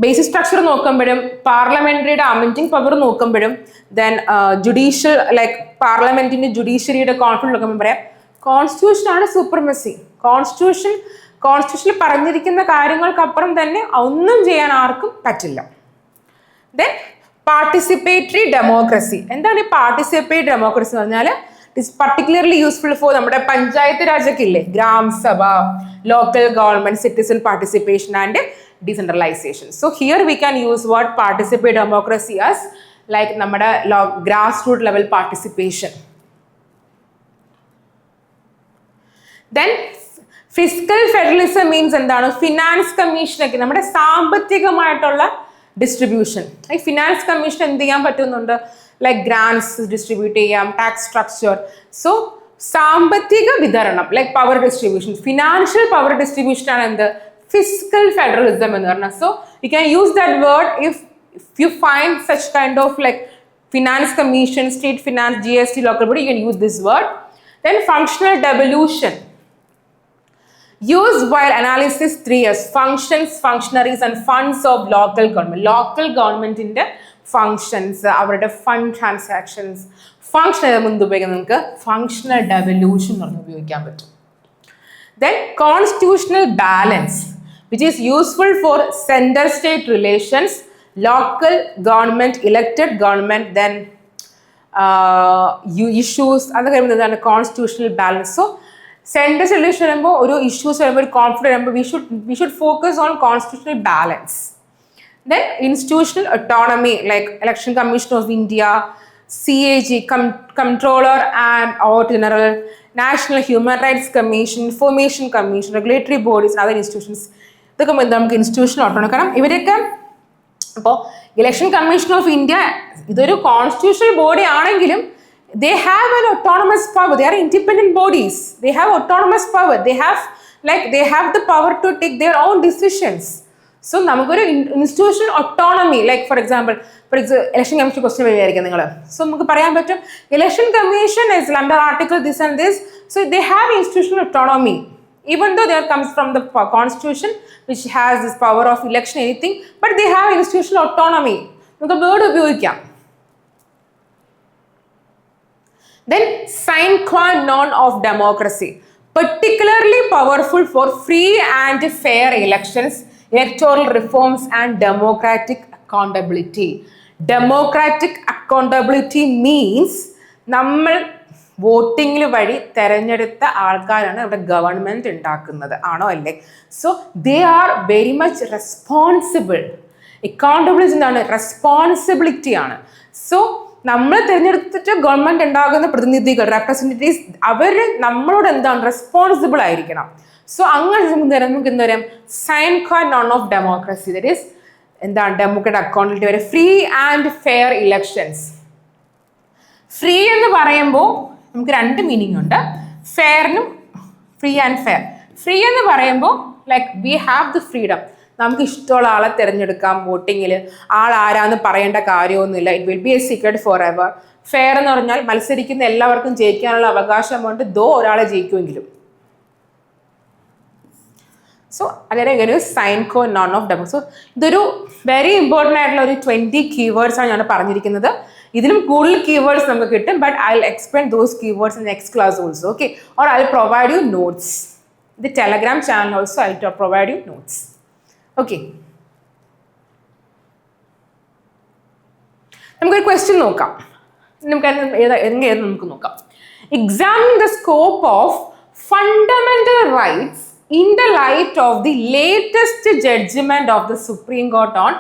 ബേസിക് സ്ട്രക്ചർ നോക്കുമ്പോഴും പാർലമെന്ററിയുടെ അമെൻഡിങ് പവർ നോക്കുമ്പോഴും ദെൻ ജുഡീഷ്യൽ ലൈക്ക് പാർലമെന്റിന്റെ ജുഡീഷ്യറിയുടെ കോൺഫ്ലിക്റ്റ് നോക്കുമ്പോൾ പറയാം constitution ആണ് supremacy. കോൺസ്റ്റിറ്റ്യൂഷനിൽ പറഞ്ഞിരിക്കുന്ന കാര്യങ്ങൾക്കപ്പുറം തന്നെ ഒന്നും ചെയ്യാൻ ആർക്കും പറ്റില്ല. Then participatory democracy. എന്താണ് ഈ പാർട്ടിസിപ്പേറ്ററി ഡെമോക്രസി എന്ന് പറഞ്ഞാൽ it is particularly useful for നമ്മുടെ പഞ്ചായത്ത് രാജൊക്കെ ഇല്ലേ, ഗ്രാമസഭ, local government, citizen participation and decentralization. So here we can use what participatory democracy as like നമ്മുടെ grassroots level participation. Then fiscal federalism means എന്താണ്, ഫിനാൻസ് കമ്മീഷൻ ഒക്കെ നമ്മുടെ സാമ്പത്തികമായിട്ടുള്ള ഡിസ്ട്രിബ്യൂഷൻ. ഈ ഫിനാൻസ് കമ്മീഷൻ എന്ത് ചെയ്യാൻ പറ്റുന്നുണ്ട്, ലൈക്ക് ഗ്രാൻസ് ഡിസ്ട്രിബ്യൂട്ട് ചെയ്യാം, ടാക്സ് സ്ട്രക്ചർ. സോ സാമ്പത്തിക വിതരണം like power distribution, financial power distribution ആണ് എന്ത്, fiscal federalism എന്ന് പറഞ്ഞാൽ. So you can use that word if you find such kind of like finance commission, state finance, GST, local body, you can use this word. Then functional devolution, used while analysis 3 years, functions, functionaries and funds of local government in the functions, അവരുടെ fund transactions, function മുൻപ് ഉപയോഗിക്കാൻ നമുക്ക് functional devolution എന്ന് ഉപയോഗിക്കാൻ പറ്റും. Then constitutional balance, which is useful for center state relations, local government, elected government, then issues അതൊക്കെ എന്താണ് constitutional balance. So center state relation വരുമ്പോൾ ഒരു issues വരുമ്പോൾ ഒരു conflict വരുമ്പോൾ we should focus on constitutional balance. Then institutional autonomy like Election Commission of India, CAG, Controller and Auditor General, National Human Rights Commission, Information Commission, regulatory bodies and other institutions. ഇതൊക്കെ നമുക്ക് institutional autonomy. കാരണം ഇവരൊക്കെ ഇപ്പോൾ election commission of India ഇതൊരു constitutional body ആണെങ്കിലും they have an autonomous power. They are independent bodies. They have autonomous power. They have the power to take their own decisions. So നമുക്കൊരു institutional autonomy, like for example election commission question വരികയായിരിക്കും നിങ്ങൾ. So നമുക്ക് പറയാൻ പറ്റും election commission is under article this and this, so they have institutional autonomy even though they comes from the constitution which has this power of election anything, but they have institutional autonomy. നമുക്ക് word ഉപയോഗിക്കാം. Then sine qua non of democracy, particularly powerful for free and fair elections, electoral reforms and democratic accountability. Democratic accountability means നമ്മൾ voting വഴി തെരഞ്ഞെടുത്ത ആൾക്കാരാണ് ഇവിടെ government ഉണ്ടാക്കുന്നത്, ആണോ അല്ലേ? So they are very much responsible. Accountability എന്താണ്? റെസ്പോൺസിബിലിറ്റി ആണ്. സോ നമ്മൾ തിരഞ്ഞെടുത്തിട്ട് ഗവൺമെന്റ് ഉണ്ടാകുന്ന പ്രതിനിധികൾ, റെപ്രസെന്റേറ്റീവ്സ്, അവർ നമ്മളോട് എന്താണ് റെസ്പോൺസിബിൾ ആയിരിക്കണം. സോ അങ്ങനെ നമുക്ക് എന്താ പറയാം, sine qua non of democracy, that is എന്താണ് ഡെമോക്രാറ്റിക് അക്കൗണ്ടബിലിറ്റി വരെ. Free and fair elections. Free എന്ന് പറയുമ്പോൾ നമുക്ക് രണ്ട് മീനിങ് ഉണ്ട്, ഫെയറിനും ഫ്രീ ആൻഡ് ഫെയർ. ഫ്രീ എന്ന് പറയുമ്പോൾ like we have the freedom, നമുക്ക് ഇഷ്ടമുള്ള ആളെ തിരഞ്ഞെടുക്കാം വോട്ടിങ്ങിൽ, ആൾ ആരാന്ന് പറയേണ്ട കാര്യമൊന്നുമില്ല, it will be a secret forever. ഫെയർ എന്ന് പറഞ്ഞാൽ മത്സരിക്കുന്ന എല്ലാവർക്കും ജയിക്കാനുള്ള അവകാശമുണ്ട്, ദോ ഒരാളെ ജയിക്കുമെങ്കിലും. സോ അങ്ങനെ sine qua non of democracy. So ഇതൊരു വെരി ഇമ്പോർട്ടൻ്റ് ആയിട്ടുള്ള ഒരു 20 കീവേഡ്സ് ആണ് ഞാൻ പറഞ്ഞിരിക്കുന്നത്. ഇതിലും കൂടുതൽ കീവേഡ്സ് നമുക്ക് കിട്ടും, but I will explain those keywords in next class also, okay? Or I will provide you notes. ഇത് Telegram channel also I will provide you notes, okay? നമുക്കൊരു ക്വസ്റ്റ്യൻ നോക്കാം. നമുക്ക് നോക്കാം. Examine the scope of fundamental rights in the light of the latest judgment of the Supreme Court on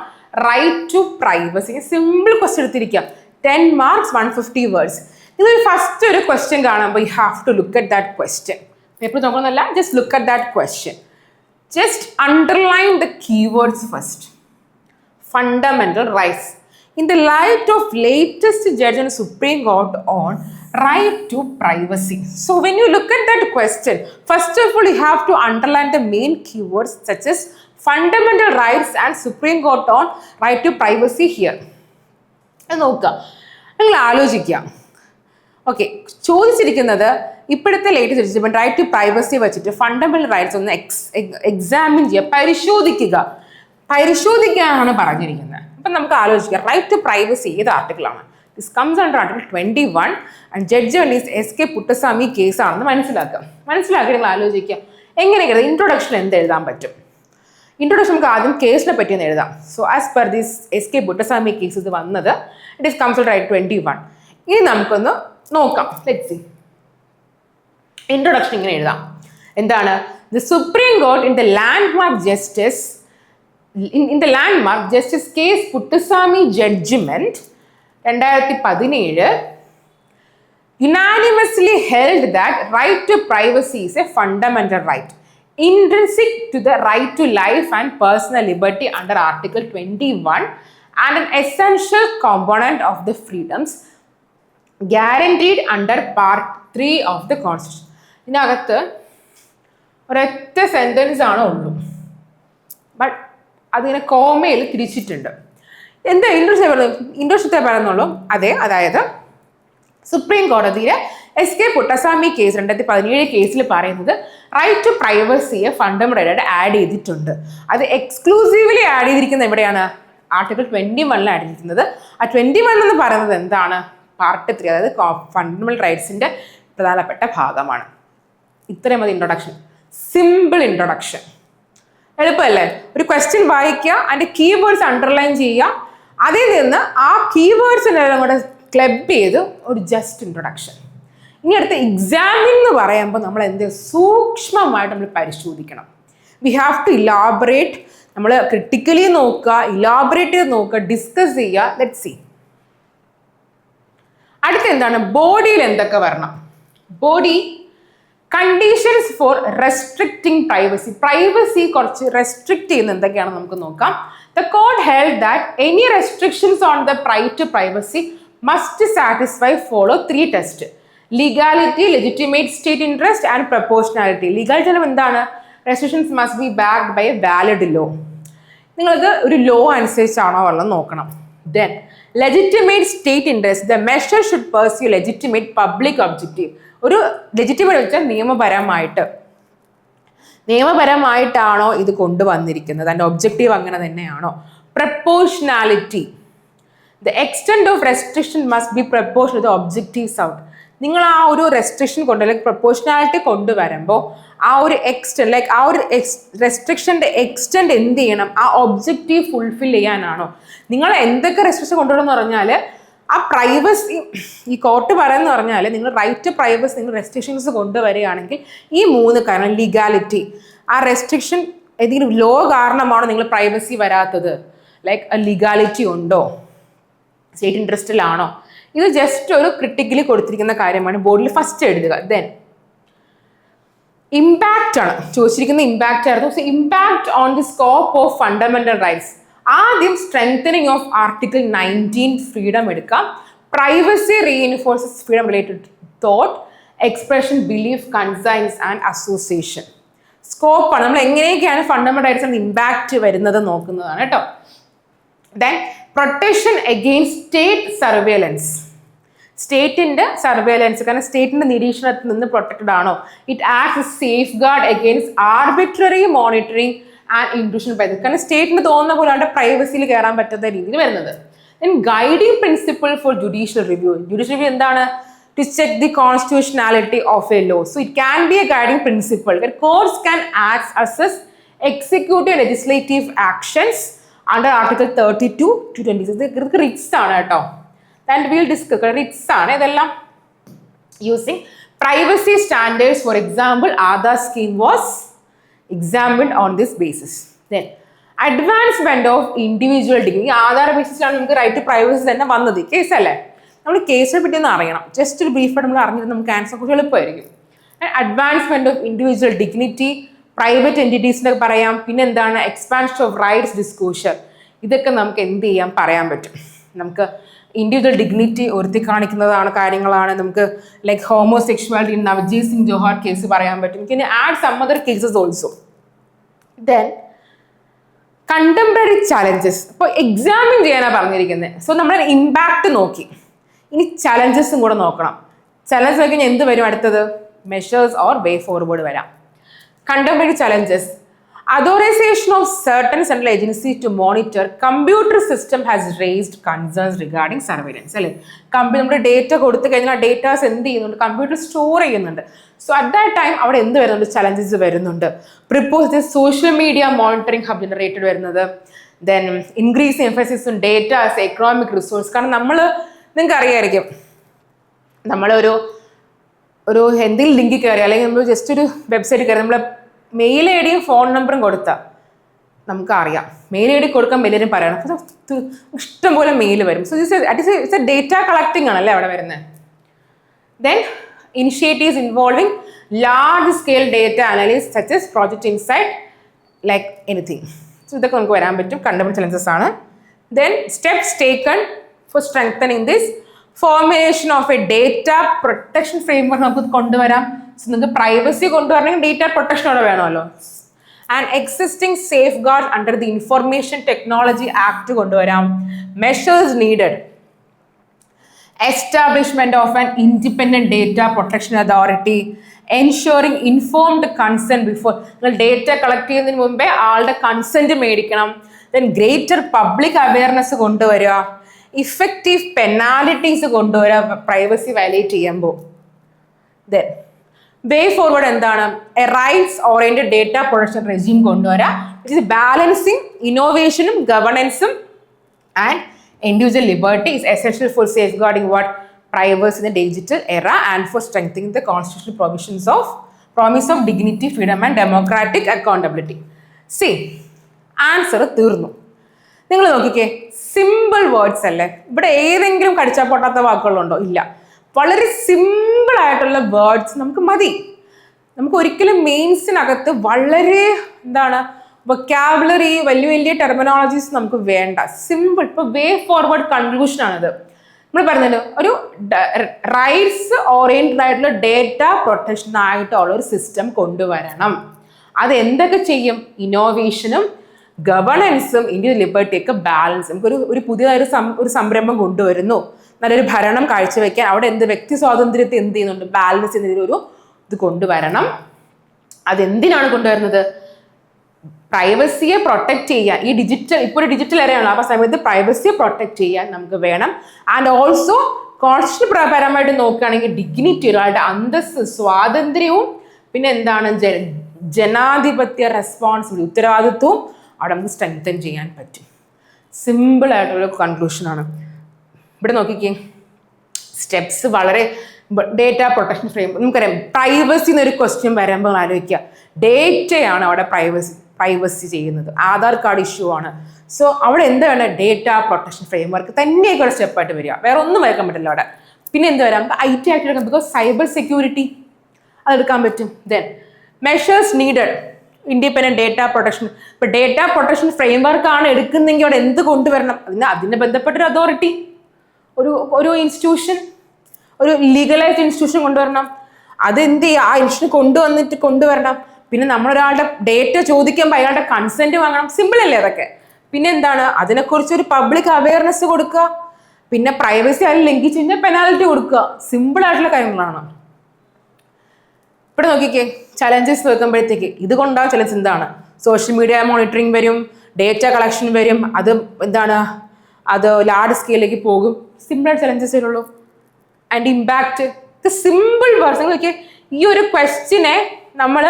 right to privacy. Simple question എടുത്തിരിക്കുക, 10 marks 150 words. നിങ്ങൾ first ഒരു question കാണുമ്പോൾ you have to look at that question. Paper നോക്കണമെന്നല്ല, just look at that question. Just underline the keywords first. Fundamental rights. In the light of latest judgment of Supreme Court on right to privacy. So when you look at that question, first of all you have to underline the main keywords such as fundamental rights and Supreme Court on right to privacy here. നോക്കുക, നിങ്ങൾ ആലോചിക്കുക. ഓക്കെ, ചോദിച്ചിരിക്കുന്നത് ഇപ്പോഴത്തെ latest judgment right to privacy വെച്ചിട്ട് fundamental rights ഒന്ന് examine ചെയ്യുക, പരിശോധിക്കാനാണ് പറഞ്ഞിരിക്കുന്നത്. അപ്പം നമുക്ക് ആലോചിക്കാം, റൈറ്റ് ടു പ്രൈവസി ഏത് ആർട്ടിക്കിളാണ്? This comes under Article 21 and judgment is SK Puttaswamy കേസാണെന്ന് മനസ്സിലാക്കി നിങ്ങൾ ആലോചിക്കുക എങ്ങനെയൊക്കെ ഇൻട്രൊഡക്ഷൻ എന്ത് എഴുതാൻ പറ്റും. ഇൻട്രൊഡക്ഷൻ നമുക്ക് ആദ്യം കേസിനെ പറ്റി ഒന്ന് എഴുതാം. So as per this SK Puttaswamy case ഇത് വന്നത് it is comes under Article 21. ഇനി നമുക്കൊന്ന് നോക്കാം. Let's see. ഇൻട്രൊഡക്ഷൻ ഇങ്ങനെ എഴുതാം. എന്താണ്? The Supreme Court in the landmark justice case Puttaswamy judgment 2017 unanimously held that right to privacy is a fundamental right intrinsic to the right to life and personal liberty under Article 21 and an essential component of the freedoms guaranteed under Part 3 of the Constitution. ഇതിനകത്ത് ഒരൊറ്റ sentence ആണ് ഉള്ളൂ, but അതിങ്ങനെ കോമയിൽ തിരിച്ചിട്ടുണ്ട്. എന്താ interest പറയുന്നുള്ളൂ? അതെ, അതായത് സുപ്രീം കോടതിയിലെ SK പുട്ടസ്വാമി കേസ് 2017 കേസിൽ പറയുന്നത് റൈറ്റ് ടു പ്രൈവസിയെ ഫണ്ടമെന്റൽ ആയിട്ട് ആഡ് ചെയ്തിട്ടുണ്ട്. അത് എക്സ്ക്ലൂസീവ്ലി ആഡ് ചെയ്തിരിക്കുന്നത് എവിടെയാണ്? ആർട്ടിക്കിൾ 21 ആഡ് ചെയ്തിരിക്കുന്നത്. ആ 21 എന്ന് പറയുന്നത് എന്താണ്? പാർട്ട് 3, അതായത് ഫണ്ടമെന്റൽ റൈറ്റ്സിന്റെ പ്രധാനപ്പെട്ട ഭാഗമാണ്. ഇത്രയും മതി ഇൻട്രൊഡക്ഷൻ, സിമ്പിൾ ഇൻട്രൊഡക്ഷൻ. എളുപ്പമല്ലേ? ഒരു ക്വസ്റ്റ്യൻ വായിക്കുക, അതിന്റെ കീവേഡ്സ് അണ്ടർലൈൻ ചെയ്യുക, അതിൽ നിന്ന് ആ കീവേഡ്സിനെല്ലാം കൂടെ ക്ലബ് ചെയ്ത് ഒരു ജസ്റ്റ് ഇൻട്രൊഡക്ഷൻ. ഇനി അടുത്ത എക്സാമിൻ എന്ന് പറയുമ്പോൾ നമ്മൾ എന്ത് സൂക്ഷ്മമായിട്ട് നമ്മൾ പരിശോധിക്കണം. വി ഹാവ് ടു ഇലാബറേറ്റ്, നമ്മൾ ക്രിട്ടിക്കലി നോക്കുക, ഇലാബറേറ്റ് ചെയ്ത് നോക്കുക, ഡിസ്കസ് ചെയ്യുക. Let's see. അടുത്ത എന്താണ്? ബോഡിയിൽ എന്തൊക്കെ വരണം? Body conditions for restricting privacy. Privacy കുറച്ച് റെസ്ട്രിക്ട് ചെയ്യുന്ന എന്തൊക്കെയാണെന്ന് നമുക്ക് നോക്കാം. The court held that any restrictions on the right to privacy must satisfy follow 3 tests: legality, legitimate state interest and proportionality. Legality എന്താണ്? Restrictions must be backed by a valid law. നിങ്ങളത് ഒരു law അനുസരിച്ചാണോ വല്ലതും നോക്കണം. Then legitimate state interest, the measure should pursue legitimate public objective. ഒരു legitimate വെച്ചാൽ നിയമപരമായിട്ടാണോ ഇത് കൊണ്ടുവന്നിരിക്കുന്നത്, അതിൻ്റെ ഒബ്ജക്റ്റീവ് അങ്ങനെ തന്നെയാണോ. Proportionality, the extent of restriction must be proportion to the objectives out. നിങ്ങൾ ആ ഒരു റെസ്ട്രിക്ഷൻ കൊണ്ട് അല്ലെങ്കിൽ പ്രപ്പോർഷണാലിറ്റി കൊണ്ടുവരുമ്പോൾ ആ ഒരു എക്സ്റ്റെൻഡ് ലൈക്ക് ആ ഒരു റെസ്ട്രിക്ഷൻ്റെ എക്സ്റ്റെൻഡ് എന്ത് ചെയ്യണം, ആ ഒബ്ജക്റ്റീവ് ഫുൾഫിൽ ചെയ്യാനാണോ. നിങ്ങൾ എന്തൊക്കെ റെസ്ട്രിക്ഷൻ കൊണ്ടുവരണമെന്ന് പറഞ്ഞാൽ ആ പ്രൈവസി, ഈ കോർട്ട് പറയുന്ന പറഞ്ഞാൽ നിങ്ങൾ റൈറ്റ് ടു പ്രൈവസി നിങ്ങൾ റെസ്ട്രിക്ഷൻസ് കൊണ്ടുവരികയാണെങ്കിൽ ഈ 3 കാരണം ലീഗാലിറ്റി, ആ റെസ്ട്രിക്ഷൻ ഏതെങ്കിലും ലോ കാരണമാണോ നിങ്ങൾ പ്രൈവസി വരാത്തത്, ലൈക്ക് ലീഗാലിറ്റി ഉണ്ടോ, സ്റ്റേറ്റ് ഇൻട്രസ്റ്റിലാണോ, ഇത് ജസ്റ്റ് ഒരു ക്രിട്ടിക്കലി കൊടുത്തിരിക്കുന്ന കാര്യമാണ്, ബോർഡിൽ ഫസ്റ്റ് എഴുതുക. ദെൻ ഇമ്പാക്റ്റ് ആണ് ചോദിച്ചിരിക്കുന്ന, ഇമ്പാക്റ്റ് ആയിരുന്നു. So impact on the scope of fundamental rights. ആദ്യം സ്ട്രെങ്തനിങ് ഓഫ് ആർട്ടിക്കിൾ 19 ഫ്രീഡം എടുക്കാം. Privacy reinforces freedom related thought, expression, belief, conscience and association. സ്കോപ്പാണ്, നമ്മൾ എങ്ങനെയൊക്കെയാണ് ഫണ്ടമെന്റൽ റൈറ്റ്സിന് ഇമ്പാക്റ്റ് വരുന്നത് നോക്കുന്നതാണ് കേട്ടോ. Then protection against state surveillance, സ്റ്റേറ്റിന്റെ സർവേലൻസ്, കാരണം സ്റ്റേറ്റിന്റെ നിരീക്ഷണത്തിൽ നിന്ന് പ്രൊട്ടക്റ്റഡ് ആണോ. It acts a safeguard against arbitrary monitoring and intrusion by, കാരണം സ്റ്റേറ്റിന് തോന്നുന്ന പോലെ അവരുടെ പ്രൈവസിയിൽ കയറാൻ പറ്റാത്ത രീതിയിൽ വരുന്നത്. Then guiding principle for judicial review. Judicial review എന്താണ്, to check the constitutionality of a law. So it can be a guiding principle. Courts can act assess executive legislative actions under article 32 to 26. ഇത് Ritz ആണ് കേട്ടോ. And will discuss Ritz ആണ് ഇതെല്ലാം. Using privacy standards, for example Aadhaar scheme was examined on this basis. Then advancement of individual degree. ഈ ആധാർ ബേസിസിലാണ് നമുക്ക് right to privacy തന്നെ വന്നത്. Case അല്ലേ, നമ്മൾ കേസിനെ പറ്റി ഒന്ന് അറിയണം. ജസ്റ്റ് ഒരു ബ്രീഫായിട്ട് നമ്മൾ അറിഞ്ഞിട്ട് നമുക്ക് ആൻസർ കുറച്ച് എളുപ്പമായിരിക്കും. Advancement of individual dignity, private എൻറ്റിറ്റീസിൻ്റെ പറയാം. പിന്നെ എന്താണ്, എക്സ്പാൻഷൻ ഓഫ് റൈറ്റ്സ് ഡിസ്ക്ലോഷർ. ഇതൊക്കെ നമുക്ക് എന്ത് ചെയ്യാൻ പറയാൻ പറ്റും. നമുക്ക് ഇൻഡിവിജ്വൽ ഡിഗ്നിറ്റി ഉയർത്തി കാണിക്കുന്നതാണ് കാര്യങ്ങളാണ്. നമുക്ക് like homosexuality, Navjeet Singh Johar case പറയാൻ പറ്റും. പിന്നെ add some other cases also. Then contemporary challenges. ഇപ്പോൾ എക്സാമിൻ ചെയ്യാനാണ് പറഞ്ഞിരിക്കുന്നത്. സോ നമ്മൾ ഇമ്പാക്റ്റ് നോക്കി, ഇനി ചലഞ്ചസും കൂടെ നോക്കണം. ചലഞ്ച് നോക്കി കഴിഞ്ഞാൽ എന്ത് വരും അടുത്തത്, മെഷേഴ്സ് ഓർ വേ ഫോർവേഡ് വരാം. Contemporary challenges. Authorization of certain central agencies to monitor computer system has raised concerns regarding surveillance. അല്ലേ, നമ്മുടെ ഡേറ്റ കൊടുത്തു കഴിഞ്ഞാൽ ഡേറ്റാസ് എന്ത് ചെയ്യുന്നുണ്ട്, കമ്പ്യൂട്ടർ സ്റ്റോർ ചെയ്യുന്നുണ്ട്. സോ അറ്റ് ദാറ്റ് ടൈം അവിടെ എന്ത് വരുന്നുണ്ട്, ചലഞ്ചസ് വരുന്നുണ്ട്. Propose social media monitoring hub generated വരുന്നത്. Then increase emphasis on data as economic resource. കാരണം നിങ്ങൾക്ക് അറിയാമായിരിക്കും, നമ്മളൊരു എന്തെങ്കിലും ലിങ്കിൽ കയറി അല്ലെങ്കിൽ നമ്മൾ ജസ്റ്റ് ഒരു വെബ്സൈറ്റ് കയറി നമ്മൾ മെയിൽ ഐ ഡിയും ഫോൺ നമ്പറും കൊടുത്താൽ നമുക്കറിയാം. മെയിൽ ഐ ഡി കൊടുക്കാൻ എല്ലാവരും പറയണം. ഇഷ്ടംപോലെ മെയിൽ വരും. So it's A data collecting ആണല്ലേ അവിടെ വരുന്നത്. Then initiatives involving large scale data analysis such as project insight like anything. So ഇതൊക്കെ നമുക്ക് വരാൻ പറ്റും, കണ്ടംപററി ചലഞ്ചസ് ആണ്. Then steps taken four strengthening this. Formulation of A data protection framework നമുക്ക് കൊണ്ടുവരാം. സോ നിങ്ങൾക്ക് പ്രൈവസി കൊണ്ടുവരണമെങ്കിൽ ഡേറ്റ പ്രൊട്ടക്ഷൻ അവിടെ വേണമല്ലോ. And existing safeguard under the information technology act കൊണ്ടുവരാം. Measures needed. Establishment of an independent data protection authority. Ensuring informed consent before. നിങ്ങൾ data collect ചെയ്യുന്നതിന് മുമ്പേ ആളുടെ കൺസെന്റ് മേടിക്കണം. ദെൻ ഗ്രേറ്റർ പബ്ലിക് അവയർനെസ് കൊണ്ടുവരിക. Effective penalties കൊണ്ടുവരിക privacy violate ചെയ്യുമ്പോൾ. Then way forward എന്താണ്, a rights oriented data protection regime കൊണ്ടുവരാം. വിച്ച് ഇസ് ബാലൻസിങ് ഇന്നോവേഷനും ഗവർണൻസും and individual liberty is essential for safe guarding what privacy in the digital era and for strengthening the constitutional promise of dignity, freedom and democratic accountability. See answer തീർന്നു. നിങ്ങൾ നോക്കിക്കേ, simple words അല്ലേ. ഇവിടെ ഏതെങ്കിലും കടിച്ചാൽ പൊട്ടാത്ത വാക്കുകളുണ്ടോ? ഇല്ല. വളരെ സിമ്പിൾ ആയിട്ടുള്ള വേർഡ്സ് നമുക്ക് മതി. നമുക്ക് ഒരിക്കലും മെയിൻസിനകത്ത് വളരെ വൊക്കാബുലറി വലിയ വലിയ ടെർമിനോളജീസ് നമുക്ക് വേണ്ട. സിമ്പിൾ. ഇപ്പോൾ വേ ഫോർവേഡ് കൺക്ലൂഷൻ ആണിത്. നമ്മൾ പറഞ്ഞത് ഒരു റൈറ്റ്സ് ഓറിയന്റഡ് ആയിട്ടുള്ള ഡേറ്റ പ്രൊട്ടക്ഷൻ ആയിട്ടുള്ള ഒരു സിസ്റ്റം കൊണ്ടുവരണം. അത് എന്തൊക്കെ ചെയ്യും? ഇന്നോവേഷനും ഗവർണൻസും ഇൻഡിവിജ്വൽ ലിബർട്ടിയൊക്കെ ബാലൻസ്. നമുക്കൊരു പുതിയതായൊരു ഒരു സംരംഭം കൊണ്ടുവരുന്നു, നല്ലൊരു ഭരണം കാഴ്ചവെക്കാൻ അവിടെ വ്യക്തി സ്വാതന്ത്ര്യത്തെ എന്ത് ചെയ്യുന്നുണ്ട്, ബാലൻസ് ചെയ്യുന്നതിലൊരു ഇത് കൊണ്ടുവരണം. അതെന്തിനാണ് കൊണ്ടുവരുന്നത്? പ്രൈവസിയെ പ്രൊട്ടക്ട് ചെയ്യാൻ. ഈ ഇപ്പോൾ ഒരു ഡിജിറ്റൽ എറയാണ്, ആ സമയത്ത് പ്രൈവസിയെ പ്രൊട്ടക്ട് ചെയ്യാൻ നമുക്ക് വേണം. ആൻഡ് ഓൾസോ കോൺസ്റ്റിറ്റ്യൂഷൻ പരമായിട്ട് നോക്കുകയാണെങ്കിൽ ഡിഗ്നിറ്റി, ഒരാളുടെ അന്തസ്സ്, സ്വാതന്ത്ര്യവും പിന്നെ എന്താണ് ജനാധിപത്യ റെസ്പോൺസിബിലിറ്റി, ഉത്തരവാദിത്വവും അവിടെ നമുക്ക് സ്ട്രെങ്തൻ ചെയ്യാൻ പറ്റും. സിമ്പിൾ ആയിട്ടുള്ള കൺക്ലൂഷനാണ്. ഇവിടെ നോക്കിക്കേ, സ്റ്റെപ്സ് വളരെ. ഡേറ്റ പ്രൊട്ടക്ഷൻ ഫ്രെയിം നമുക്കറിയാം. പ്രൈവസി എന്നൊരു ക്വസ്റ്റ്യൻ വരുമ്പോൾ ആലോചിക്കുക, ഡേറ്റയാണ് അവിടെ പ്രൈവസി ചെയ്യുന്നത്. ആധാർ കാർഡ് ഇഷ്യൂ ആണ്. സോ അവിടെ എന്താണ് ഡേറ്റ പ്രൊട്ടക്ഷൻ ഫ്രെയിംവർക്ക് തന്നെയൊക്കെ സ്റ്റെപ്പായിട്ട് വരിക. വേറെ ഒന്നും വരക്കാൻ പറ്റില്ല അവിടെ. പിന്നെ എന്ത് വരാം, നമുക്ക് IT ആക്ട് എടുക്കാം, ബിക്കോസ് സൈബർ സെക്യൂരിറ്റി അതെടുക്കാൻ പറ്റും. Then measures needed, independent data protection. ഇപ്പൊ ഡേറ്റ പ്രൊട്ടക്ഷൻ ഫ്രെയിംവർക്കാണ് എടുക്കുന്നെങ്കിൽ അവിടെ എന്ത് കൊണ്ടുവരണം? അതിന് ബന്ധപ്പെട്ടൊരു അതോറിറ്റി, ഒരു ഇൻസ്റ്റിറ്റ്യൂഷൻ, ഒരു ലീഗലൈസ്ഡ് ഇൻസ്റ്റിറ്റ്യൂഷൻ കൊണ്ടുവരണം. അതെന്ത് ചെയ്യുക, ആ ഇൻസ്റ്റിറ്റ്യൂഷൻ കൊണ്ടുവരണം. പിന്നെ നമ്മളൊരാളുടെ ഡേറ്റ ചോദിക്കുമ്പോൾ അയാളുടെ കൺസെന്റ് വാങ്ങണം. സിമ്പിൾ അല്ലേ അതൊക്കെ? പിന്നെ എന്താണ്, അതിനെക്കുറിച്ച് ഒരു പബ്ലിക് അവയർനെസ് കൊടുക്കുക. പിന്നെ പ്രൈവസി അതിൽ ലംഘിച്ച് കഴിഞ്ഞാൽ പെനാൽറ്റി കൊടുക്കുക. സിമ്പിൾ ആയിട്ടുള്ള കാര്യങ്ങളാണ്. ഇവിടെ നോക്കിക്കേ, ചലഞ്ചസ് വെക്കുമ്പോഴത്തേക്ക് ഇതുകൊണ്ടാണ് ചലഞ്ച് എന്താണ്, സോഷ്യൽ മീഡിയ മോണിറ്ററിങ് വരും, ഡേറ്റ കളക്ഷൻ വരും, അത് ലാർജ് സ്കെയിലേക്ക് പോകും. സിമ്പിൾ ചലഞ്ചസ് വരുള്ളൂ. And impact, simple words. നോക്കിയേ, ഈ ഒരു ക്വസ്റ്റ്യനെ നമ്മൾ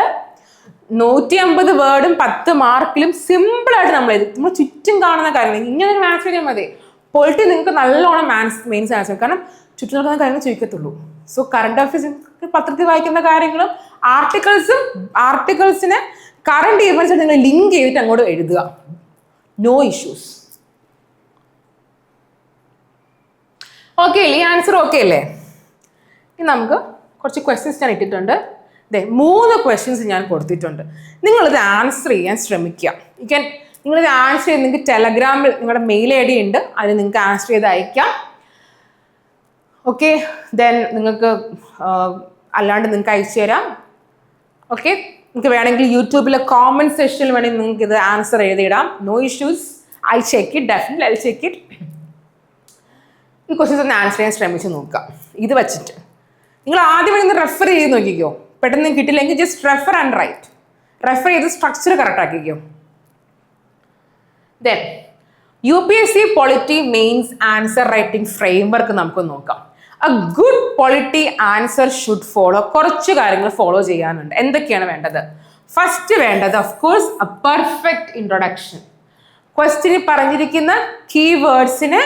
150 വേർഡും 10 മാർക്കിലും സിമ്പിളായിട്ട് നമ്മൾ ചുറ്റും കാണുന്ന കാര്യങ്ങൾ ഇങ്ങനെ ഒരു മാത്സ് വയ്ക്കാൻ മതി. പൊളിറ്റി നിങ്ങൾക്ക് നല്ലോണം മെയിൻസ് ആൻസർ, കാരണം ചുറ്റും നടക്കുന്ന കാര്യങ്ങൾ ചോദിക്കത്തുള്ളൂ. സോ കറണ്ട് അഫയേഴ്സ് പത്രത്തിൽ വായിക്കുന്ന കാര്യങ്ങളും ആർട്ടിക്കിൾസിനെ കറണ്ട് ഇവന്റ്സ് നിങ്ങൾ ലിങ്ക് ചെയ്തിട്ട് അങ്ങോട്ട് എഴുതുക. No issues. ഓക്കെ അല്ലേ? ഈ ആൻസർ ഓക്കെ അല്ലേ? ഇനി നമുക്ക് കുറച്ച് ക്വസ്റ്റ്യൻസ് ഞാൻ ഇട്ടിട്ടുണ്ട്. 3 ക്വസ്റ്റ്യൻസ് ഞാൻ കൊടുത്തിട്ടുണ്ട്. നിങ്ങളിത് ആൻസർ ചെയ്യാൻ ശ്രമിക്കുക. നിങ്ങളിത് ആൻസർ ചെയ്ത് നിങ്ങൾക്ക് ടെലഗ്രാമിൽ നിങ്ങളുടെ മെയിൽ ID ഉണ്ട്, അതിൽ നിങ്ങൾക്ക് ആൻസർ ചെയ്ത് അയക്കാം. ഓക്കെ, ദെൻ നിങ്ങൾക്ക് അല്ലാണ്ട് നിങ്ങൾക്ക് അയച്ചു തരാം. ഓക്കെ, നിങ്ങൾക്ക് വേണമെങ്കിൽ യൂട്യൂബിലെ കോമൻറ്റ് സെക്ഷനിൽ വേണമെങ്കിൽ നിങ്ങൾക്ക് ഇത് ആൻസർ എഴുതിയിടാം. No issues. I check it, definitely I check it. ഈ ക്വസ്റ്റ്യൻസ് ഒന്ന് ആൻസർ ചെയ്യാൻ ശ്രമിച്ച് നോക്കാം. ഇത് വെച്ചിട്ട് നിങ്ങൾ ആദ്യം ഒന്ന് റെഫർ ചെയ്ത് നോക്കിക്കോ. പെട്ടെന്ന് കിട്ടില്ലെങ്കിൽ just refer and write. Refer ചെയ്ത് സ്ട്രക്ചർ കറക്റ്റ് ആക്കിക്കോ. Then UPSC Polity mains answer writing framework നമുക്ക് നോക്കാം. A good polity answer should follow. കുറച്ച് കാര്യങ്ങൾ ഫോളോ ചെയ്യാനുണ്ട്. എന്തൊക്കെയാണ് വേണ്ടത്? ഫസ്റ്റ് വേണ്ടത് of course a perfect introduction. ക്വസ്റ്റ്യനിൽ പറഞ്ഞിരിക്കുന്ന കീവേഡ്സിനെ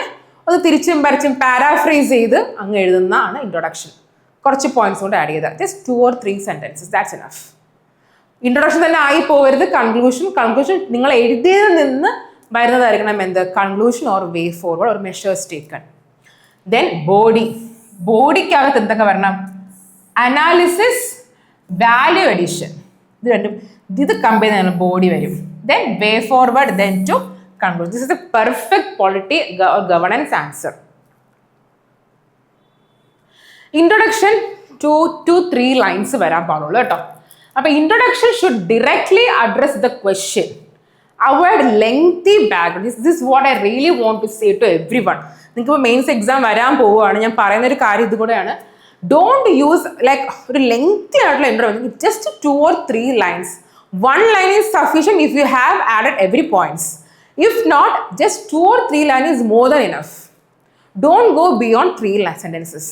ഒന്ന് തിരിച്ചും വരച്ചും പാരാഫ്രൈസ് ചെയ്ത് അങ്ങ് എഴുതുന്നതാണ് ഇൻട്രൊഡക്ഷൻ. കുറച്ച് പോയിന്റ്സ് കൊണ്ട് ആഡ് ചെയ്താൽ just 2 or 3 sentences, that's enough. Introduction തന്നെ ആയി പോകരുത്. കൺക്ലൂഷൻ നിങ്ങൾ എഴുതിയതിൽ നിന്ന് വരുന്നതായിരിക്കണം എന്ത്, conclusion or way forward or measures taken. Then ബോഡിക്കകത്ത് എന്തൊക്കെ വരണം? Analysis, value addition. ഇത് രണ്ടും ഇത് കമ്പൈൻ ചെയ്യുന്ന ബോഡി വരും. Then way forward, then to conclusion. This is a perfect polity governance answer. Introduction 2 to 3 lines വരാൻ പാടുള്ളൂ കേട്ടോ. അപ്പൊ introduction should directly address the question. Avoid lengthy background. This is what I really want to say to everyone. നിങ്ങൾക്ക് ഇപ്പോൾ mains exam വരാൻ പോവുകയാണ്, ഞാൻ പറയുന്ന ഒരു കാര്യം ഇതുകൂടെയാണ്. ഡോണ്ട് യൂസ് ലൈക്ക് ഒരു ലെങ്തി ആയിട്ടുള്ള introduction. Just 2 or 3 lines. 1 line is sufficient if you have added every points. If not, just 2 or 3 lines is more than enough. Don't go beyond 3 sentences.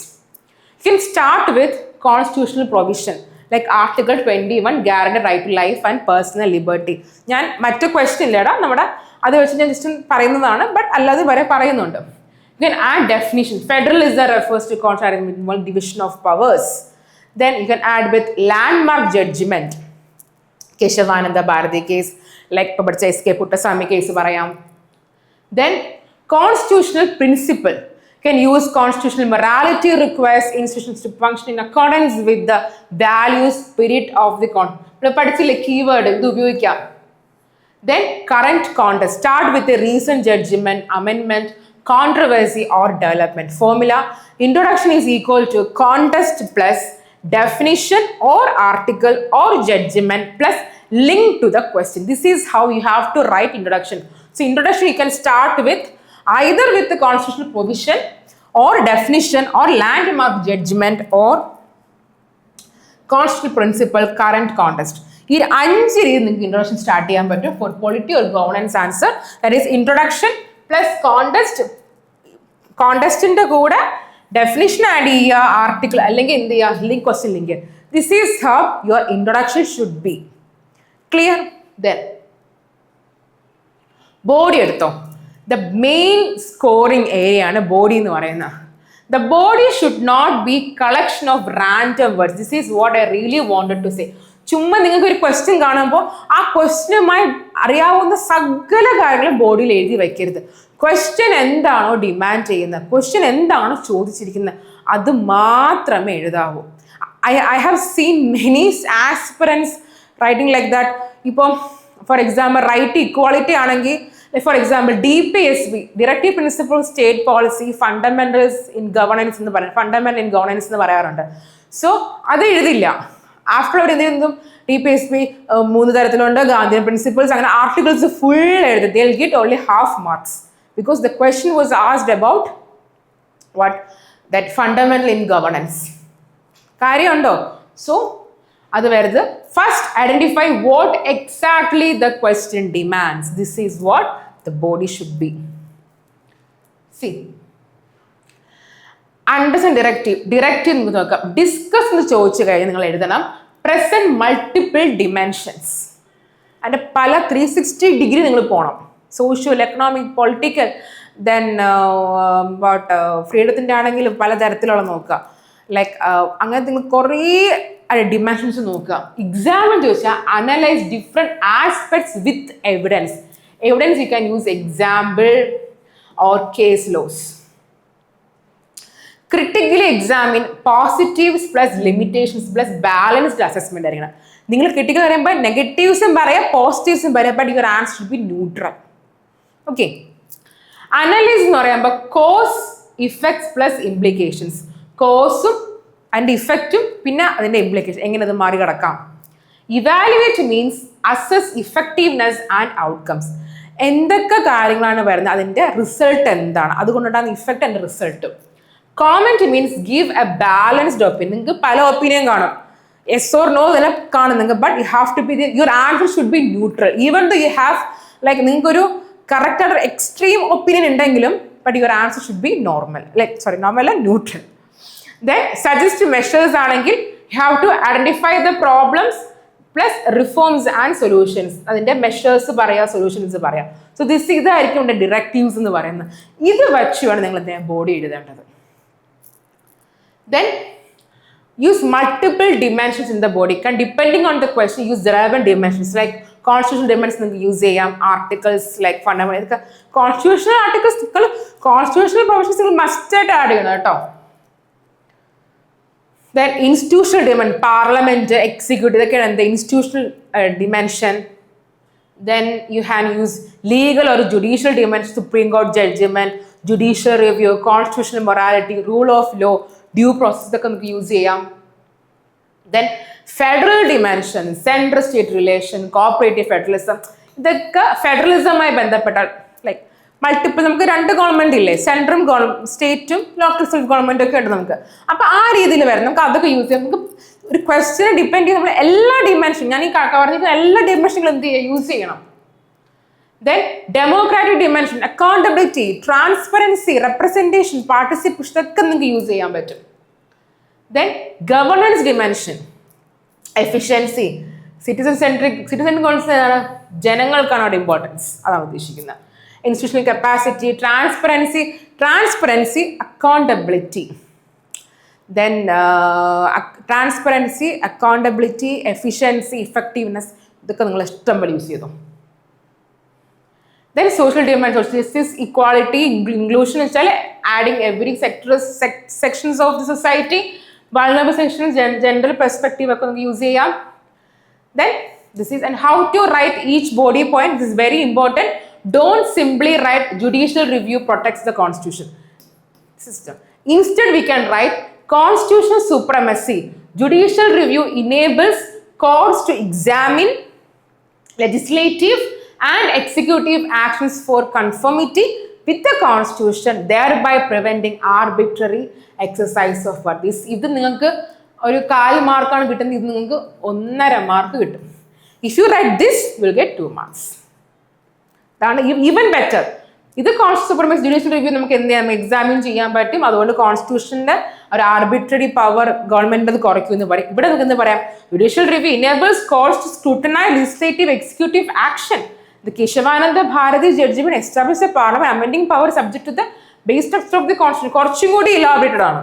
You can start with constitutional provision. Like Article 21, guaranteed right to life and personal liberty. ഞാൻ മറ്റു question ഇല്ലടാ നമ്മുടെ അത് വെച്ച് ഞാൻ just പറയുന്നതാണ്, but അല്ലാതെ വരെ പറയുന്നുണ്ട്. You can add definition. Federalism refers to constitutional division of powers. Then you can add with landmark judgment. Keshavananda Bharati case, like ഇപ്പോൾ പഠിച്ച SK Puttaswamy case പറയാം. Then constitutional principle. Can use constitutional morality requires institutions to function in accordance with the value spirit of the constitution. പഠിച്ചില്ലേ keyword ഇത് ഉപയോഗിക്കാം. Then current context. Start with a recent judgment, amendment, controversy or development. Formula: introduction is equal to context plus definition or article or judgment plus link to the question. This is how you have to write introduction. So introduction you can start with either with the constitutional provision or definition or landmark judgment or constitutional principle, current context. ഈ 5 രീതി നിങ്ങൾക്ക് introduction start ചെയ്യാൻ പറ്റും for polity or governance answer. That is introduction plus കോണ്ടസ്റ്റിന്റെ കൂടെ definition add ചെയ്യുക, article അല്ലെങ്കിൽ എന്ത് ചെയ്യുക, link, question link. This is how your introduction should be. Clear? Then body എടുത്തോ. ദ മെയിൻ സ്കോറിംഗ് ഏരിയ ആണ് ബോഡി എന്ന് പറയുന്നത്. The body should not be collection of random words. This is what I really wanted to say. ചുമ്മാ നിങ്ങൾക്ക് ഒരു question കാണുമ്പോൾ ആ ക്വസ്റ്റ്യനുമായി അറിയാവുന്ന സകല കാര്യങ്ങളും ബോഡിയിൽ എഴുതി വയ്ക്കരുത്. ക്വസ്റ്റ്യൻ എന്താണോ ഡിമാൻഡ് ചെയ്യുന്നത്, ക്വസ്റ്റ്യൻ എന്താണോ ചോദിച്ചിരിക്കുന്നത്, അത് മാത്രമേ എഴുതാവൂ. I have seen many aspirants writing like that. ഇപ്പം ഫോർ എക്സാമ്പിൾ റൈറ്റ് ഇക്വാളിറ്റി ആണെങ്കിൽ, for example, DPSB, Directive Principle State Policy, Fundamentals in Governance എന്ന് പറയും, Fundamental in Governance എന്ന് പറയാറുണ്ട്. സോ അത് എഴുതില്ല. ആഫ്റ്റർ അവർ എന്തെങ്കിലും DPSB 3 തരത്തിലുണ്ട്, ഗാന്ധിയൻ പ്രിൻസിപ്പിൾസ്, അങ്ങനെ ആർട്ടിക്കിൾസ് ഫുൾ എഴുതി. They'll get only half marks because the question was asked about what? That fundamental in governance. കാര്യമുണ്ടോ? സോ അത് വരുത്. First identify what exactly the question demands. This is what the body should be. See, understand directive എന്ന് നോക്കാം. Discuss എന്ന് ചോദിച്ചു കഴിഞ്ഞാൽ നിങ്ങൾ എഴുതണം പ്രസന്റ് മൾട്ടിപ്പിൾ ഡിമെൻഷൻസ്. അതിൻ്റെ പല 360 ഡിഗ്രി നിങ്ങൾ പോകണം. സോഷ്യൽ, എക്കണോമിക്, പൊളിറ്റിക്കൽ, ദെൻ ഫ്രീഡത്തിൻ്റെ ആണെങ്കിലും പലതരത്തിലുള്ള നോക്കുക. ലൈക്ക് അങ്ങനെ നിങ്ങൾ കുറേ ഡിമെൻഷൻസ് നോക്കുക. എക്സാമിന് ചോദിച്ചാൽ analyse different aspects with evidence. Evidence you can use example or case laws. Critically examine positives plus limitations plus balanced assessment. നിങ്ങൾ ക്രിട്ടിക്കൽ പറയുമ്പോൾ നെഗറ്റീവ്സും പറയാം, പോസിറ്റീവ്സും പറയാം, but your answer should be neutral. Okay. Analyse എന്ന് പറയുമ്പോൾ കോസ്, ഇഫക്ട്സ് പ്ലസ് ഇംപ്ലിക്കേഷൻസ്. കോസും അതിൻ്റെ ഇഫക്റ്റും പിന്നെ അതിൻ്റെ ഇംപ്ലിക്കേഷൻ, എങ്ങനെ അത് മറികടക്കാം. Evaluate means assess effectiveness and outcomes. എന്തൊക്കെ കാര്യങ്ങളാണ് വരുന്നത്, അതിൻ്റെ റിസൾട്ട് എന്താണ്, അതുകൊണ്ടുണ്ടാകുന്ന effect and result. Comment means give a balanced opinion. നിങ്ങൾക്ക് പല ഒപ്പീനിയൻ കാണും, യെസ് ഓർ നോ ഇതെല്ലാം കാണും നിങ്ങൾക്ക്, but you have to be your answer should be neutral. Even though you have like നിങ്ങൾക്കൊരു കറക്റ്റ് ആയിട്ട് എക്സ്ട്രീം ഒപ്പീനിയൻ ഉണ്ടെങ്കിലും but your answer should be normal, like sorry normal അല്ല, neutral. Then suggest measures ആണെങ്കിൽ you have to identify the problems plus reforms and solutions. അതിൻ്റെ measures പറയാം, solutions പറയാം. So ഇതായിരിക്കും ഇവിടെ ഡിറക്റ്റീവ്സ് എന്ന് പറയുന്നത്. ഇത് വെച്ച് വേണം നിങ്ങൾ എന്തെങ്കിലും ബോഡി എഴുതേണ്ടത്. Then use multiple dimensions in the body. Depending on the question use relevant dimensions. Like constitutional dimensions നിങ്ങൾക്ക് യൂസ് ചെയ്യാം, ആർട്ടിക്കിൾസ് ലൈക്ക് ഫണ്ടമെന്റൽ. ഇതൊക്കെ കോൺസ്റ്റിറ്റ്യൂഷണൽ ആർട്ടിക്കിൾസ്, കോൺസ്റ്റിറ്റ്യൂഷണൽ പ്രൊവിഷൻസ് നിങ്ങൾ മസ്റ്റ് ആയിട്ട് ആഡ് ചെയ്യണം കേട്ടോ. Then institutional dimension, parliament, executive, ഇതൊക്കെയാണ് എന്ത് institutional dimension. Then you can use legal or judicial dimension, Supreme Court judgment, judicial review, constitutional morality, rule of law, due process, ഇതൊക്കെ നമുക്ക് use ചെയ്യാം. Then federal dimension, central state relation, cooperative federalism, ഇതൊക്കെ ഫെഡറലിസവുമായി ബന്ധപ്പെട്ട like multiple, നമുക്ക് 2 government ഇല്ലേ, central സ്റ്റേറ്റും local self government ഒക്കെ ഉണ്ട് നമുക്ക്. അപ്പൊ ആ രീതിയിൽ വരും, നമുക്ക് അതൊക്കെ യൂസ് ചെയ്യാം. നമുക്ക് ഒരു ക്വസ്റ്റ്യനെ ഡിപ്പെൻഡ് ചെയ്ത് നമ്മൾ എല്ലാ ഡിമെൻഷൻ, ഞാൻ ഈ പറഞ്ഞിരിക്കുന്ന എല്ലാ ഡിമെൻഷനുകളും എന്ത് ചെയ്യുക, യൂസ് ചെയ്യണം. Then democratic dimension, accountability, transparency, representation, participation, ഇതൊക്കെ നിങ്ങൾക്ക് യൂസ് ചെയ്യാൻ പറ്റും. Then governance dimension, efficiency, citizen concept, ജനങ്ങൾക്കാണ് അവിടെ ഇമ്പോർട്ടൻസ്, അതാണ് ഉദ്ദേശിക്കുന്നത്. Institutional capacity, transparency, accountability. Then transparency, accountability, efficiency, effectiveness, ഇതൊക്കെ നിങ്ങൾ ഇഷ്ടം പോലെ യൂസ് ചെയ്തു. Then social dimension, justice, equality, inclusion, വെച്ചാൽ adding every sections of the society, vulnerable sections, gender perspective ഒക്കെ നമുക്ക് യൂസ് ചെയ്യാം. Then this is, and how to write each body point, this is very important. Don't simply write judicial review protects the constitution system. Instead, we can write constitutional supremacy. Judicial review enables courts to examine legislative and executive actions for conformity with the constitution, thereby preventing arbitrary exercise of power. This ഇത് നിങ്ങൾക്ക് ഒരു 4 മാർക്കാണ് കിട്ടുന്നത്, ഇത് നിങ്ങൾക്ക് 1.5 mark കിട്ടും. If you write this, you will get 2 marks. അതാണ് even better. ഇത് കോൺസ്റ്റിറ്റ്യൂഷൻ ജുഡീഷ്യൽ റിവ്യൂ നമുക്ക് എന്ത് ചെയ്യാം, എക്സാമിൻ ചെയ്യാൻ പറ്റും. അതുകൊണ്ട് കോൺസ്റ്റിറ്റ്യൂഷന്റെ ഒരു ആർബിട്രറി പവർ ഗവൺമെന്റ് അത് കുറയ്ക്കുമെന്ന് പറയും. ഇവിടെ നമുക്ക് എന്ത് പറയാം, judicial review enables courts to scrutinize legislative executive action. The Keshavananda Bharati judgment established a parliament amending power subject to the base structure of the constitution. കുറച്ചും കൂടി ഇലാബറേറ്റഡ് ആണ്.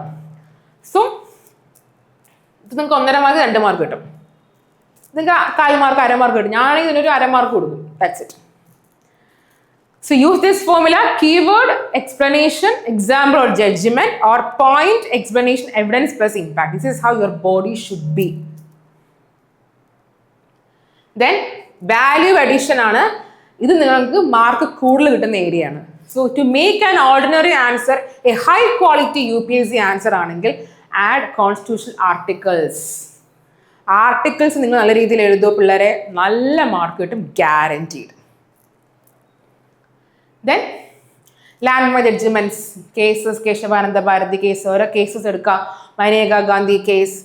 സോ ഇത് നിങ്ങൾക്ക് 1.5 മാർക്ക് 2 മാർക്ക് കിട്ടും. നിങ്ങൾക്ക് 4 മാർക്ക് 1/2 മാർക്ക് കിട്ടും. ഞാനാണെങ്കിൽ ഇതിനൊരു 1/2 മാർക്ക് കൊടുക്കും. That's it. So use this formula: keyword, explanation, example or judgment, or point, explanation, evidence plus impact. This is how your body should be. Then value addition ആണ്. ഇത് നിങ്ങൾക്ക് mark കൂടുതൽ കിട്ടുന്ന area ആണ്. So to make an ordinary answer a high quality UPSC answer ആണെങ്കിൽ add constitutional articles. Articles നിങ്ങൾ നല്ല രീതിയിൽ എഴുതുമോ പിള്ളേരെ, നല്ല മാർക്ക് കിട്ടും, guaranteed. Then landmark judgments, cases, Kesavananda Bharati case, ഓരോ കേസസ് എടുക്കാം. Maneka Gandhi case,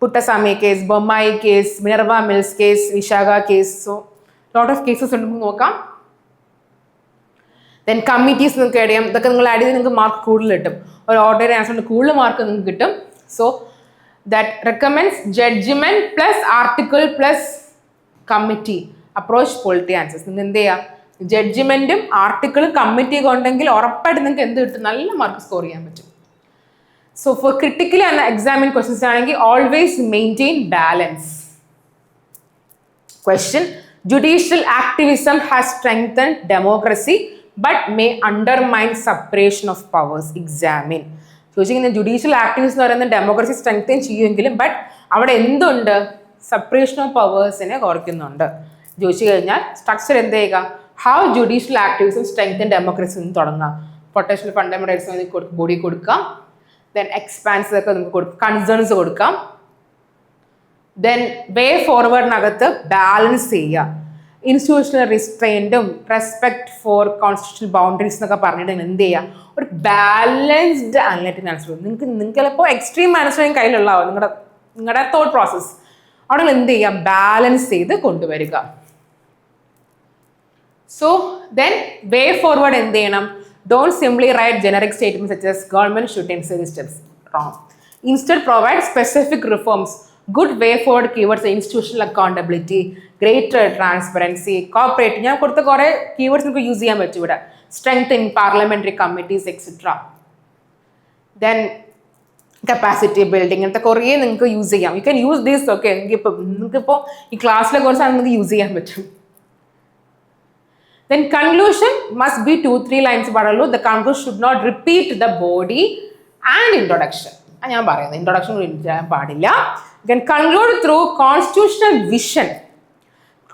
Puttaswamy case, Bommai case, Minerva Mills case, Vishaka case. So lot of cases ഉണ്ടെന്ന് നോക്കാം. ദെൻ കമ്മിറ്റീസ് നിങ്ങൾക്ക് ആഡ് ചെയ്യാം. ഇതൊക്കെ നിങ്ങൾ ആഡ് ചെയ്ത് നിങ്ങൾക്ക് മാർക്ക് കൂടുതൽ കിട്ടും. ഒരു ഓർഡിനറി ആൻസറിന് കൂടുതൽ മാർക്ക് നിങ്ങൾക്ക് കിട്ടും. So that recommends judgment plus article plus committee approach polity answers. നിങ്ങൾ എന്ത് ചെയ്യുക, ജഡ്ജ്മെന്റും ആർട്ടിക്കിളും കമ്മിറ്റിയൊക്കെ ഉണ്ടെങ്കിൽ ഉറപ്പായിട്ട് നിങ്ങൾക്ക് എന്ത് കിട്ടും, നല്ല മാർക്ക് സ്കോർ ചെയ്യാൻ പറ്റും. So for critically and examine questions ആണെങ്കിൽ always maintain balance. Question: judicial activism has strengthened democracy but may undermine separation of powers. Examine. ചോദിച്ചിരിക്കുന്ന ജുഡീഷ്യൽ ആക്ടിവിസം എന്ന് പറയുന്നത് ഡെമോക്രസി സ്ട്രെങ്തൻ ചെയ്യുമെങ്കിലും ബട്ട് അവിടെ എന്തുണ്ട്, സെപ്പറേഷൻ ഓഫ് പവേഴ്സിനെ കുറയ്ക്കുന്നുണ്ട്. ചോദിച്ചു കഴിഞ്ഞാൽ സ്ട്രക്ചർ എന്ത് ചെയ്യുക, how judicial activism strengthen democracy എന്ന് തുടങ്ങാം. Protection of fundamental rights body കൊടുക്കാം. ദെൻ എക്സ്പാൻസ് ഒക്കെ നമുക്ക് കൊടുക്കാം, കൺസേൺസ് കൊടുക്കാം. ദെൻ വേ ഫോർവേഡിനകത്ത് ബാലൻസ് ചെയ്യുക. ഇൻസ്റ്റിറ്റ്യൂഷണൽ റിസ്ട്രെയിൻറ്റും റെസ്പെക്ട് ഫോർ കോൺസ്റ്റിറ്റ്യൂഷണൽ ബൗണ്ടറീസ് എന്നൊക്കെ പറഞ്ഞിട്ട് എന്ത് ചെയ്യുക, ഒരു ബാലൻസ്ഡ് അനലറ്റിക് ആൻസർ. നിങ്ങൾക്ക് ചിലപ്പോൾ എക്സ്ട്രീം ആൻസറും കയ്യിലുള്ളതാവും നിങ്ങളുടെ തോട്ട് പ്രോസസ്. അവിടെ എന്ത് ചെയ്യുക, ബാലൻസ് ചെയ്ത് കൊണ്ടുവരിക. സോ ദെൻ വേ ഫോർവേഡ് എന്ത് ചെയ്യണം, don't simply write generic statements such as government should take necessary steps. Wrong. Instead provide specific reforms. Good way forward keywords are institutional accountability, greater transparency, cooperate. ഞാൻ കൊടുത്ത കുറേ keywords നിങ്ങൾക്ക് use ചെയ്യാൻ പറ്റും ഇവിടെ. Strengthen parliamentary committees, etc. Then capacity building അങ്ങനത്തെ കുറേ നിങ്ങൾക്ക് യൂസ് ചെയ്യാം. You can use this. Okay, നിങ്ങൾക്കിപ്പോൾ ഈ ക്ലാസ്സിലെ കുറച്ചാണ് നിങ്ങൾക്ക് യൂസ് ചെയ്യാൻ പറ്റും. Then conclusion must be 2-3 lines പാടുള്ളൂ. The conclusion should not repeat the body and introduction. ഞാൻ പറയുന്നത് ഇൻട്രൊഡക്ഷൻ ചെയ്യാൻ പാടില്ല. You can conclude through constitutional vision.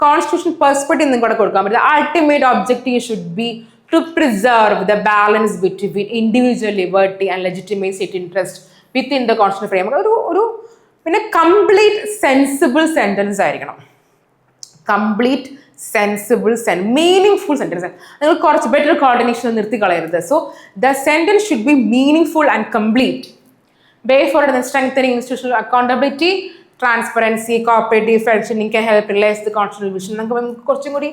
Constitutional perspective നിങ്ങളുടെ കൊടുക്കാൻ പറ്റും. The ultimate objective should be to preserve the balance between individual liberty and legitimate state interest within the constitutional framework. ഒരു പിന്നെ complete sensible sentence ആയിരിക്കണം. Complete sensible meaning sentence. നിങ്ങൾ കുറച്ച് better coordination നിർത്തി കളയരുത്. So the sentence should be meaning full and complete. Way for strengthening institutional accountability, transparency, cooperative functioning can help realise the constitutional vision. നമുക്ക് കുറച്ചും കൂടി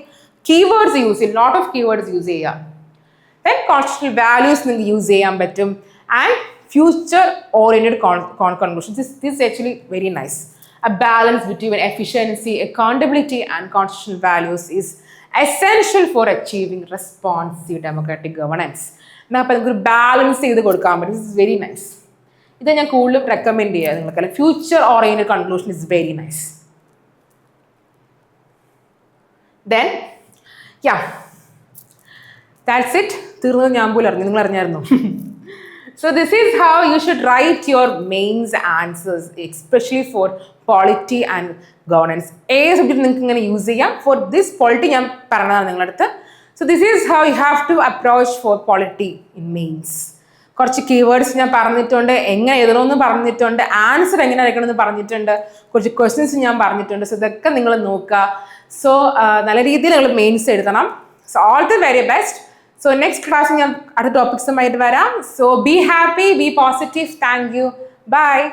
keywords use ചെയ്യും, lot of keywords use ചെയ്യാം. Then constitutional values നിങ്ങൾക്ക് use ചെയ്യാൻ പറ്റും. And future oriented conclusions. This is actually very nice. A balance between efficiency, accountability and constitutional values is essential for achieving responsive democratic governance. അപ്പോൾ നിങ്ങൾക്ക് ഒരു balance ചെയ്ത് കൊടുക്കാൻ പറ്റും. This is very nice. ഇത് ഞാൻ കൂടുതലും റെക്കമെൻഡ് ചെയ്യുക നിങ്ങൾക്ക്. Future oriented conclusion is very nice. Then that's it. തീർന്നത് ഞാൻ പോലും അറിഞ്ഞു, നിങ്ങൾ അറിഞ്ഞായിരുന്നു. So this is how you should write your mains answers, especially for polity and governance. Subject നിങ്ങൾക്ക് ഇങ്ങനെ യൂസ് ചെയ്യാം. ഫോർ ദിസ് polity ഞാൻ പറഞ്ഞതാണ് നിങ്ങളുടെ അടുത്ത്. So this is how you have to approach for polity in mains. കുറച്ച് keywords ഞാൻ പറഞ്ഞിട്ടുണ്ട്, എങ്ങനെ എഴുതണമെന്ന് പറഞ്ഞിട്ടുണ്ട്, ആൻസർ എങ്ങനെ അയക്കണമെന്ന് പറഞ്ഞിട്ടുണ്ട്, കുറച്ച് ക്വസ്റ്റ്യൻസ് ഞാൻ പറഞ്ഞിട്ടുണ്ട്. സോ ഇതൊക്കെ നിങ്ങൾ നോക്കുക. സോ നല്ല രീതിയിൽ നിങ്ങൾ മെയിൻസ് എഴുതണം. So all the very best. So next class ഞാൻ അടുത്ത ടോപ്പിക്സുമായിട്ട് വരാം. So be happy, be positive. Thank you. By.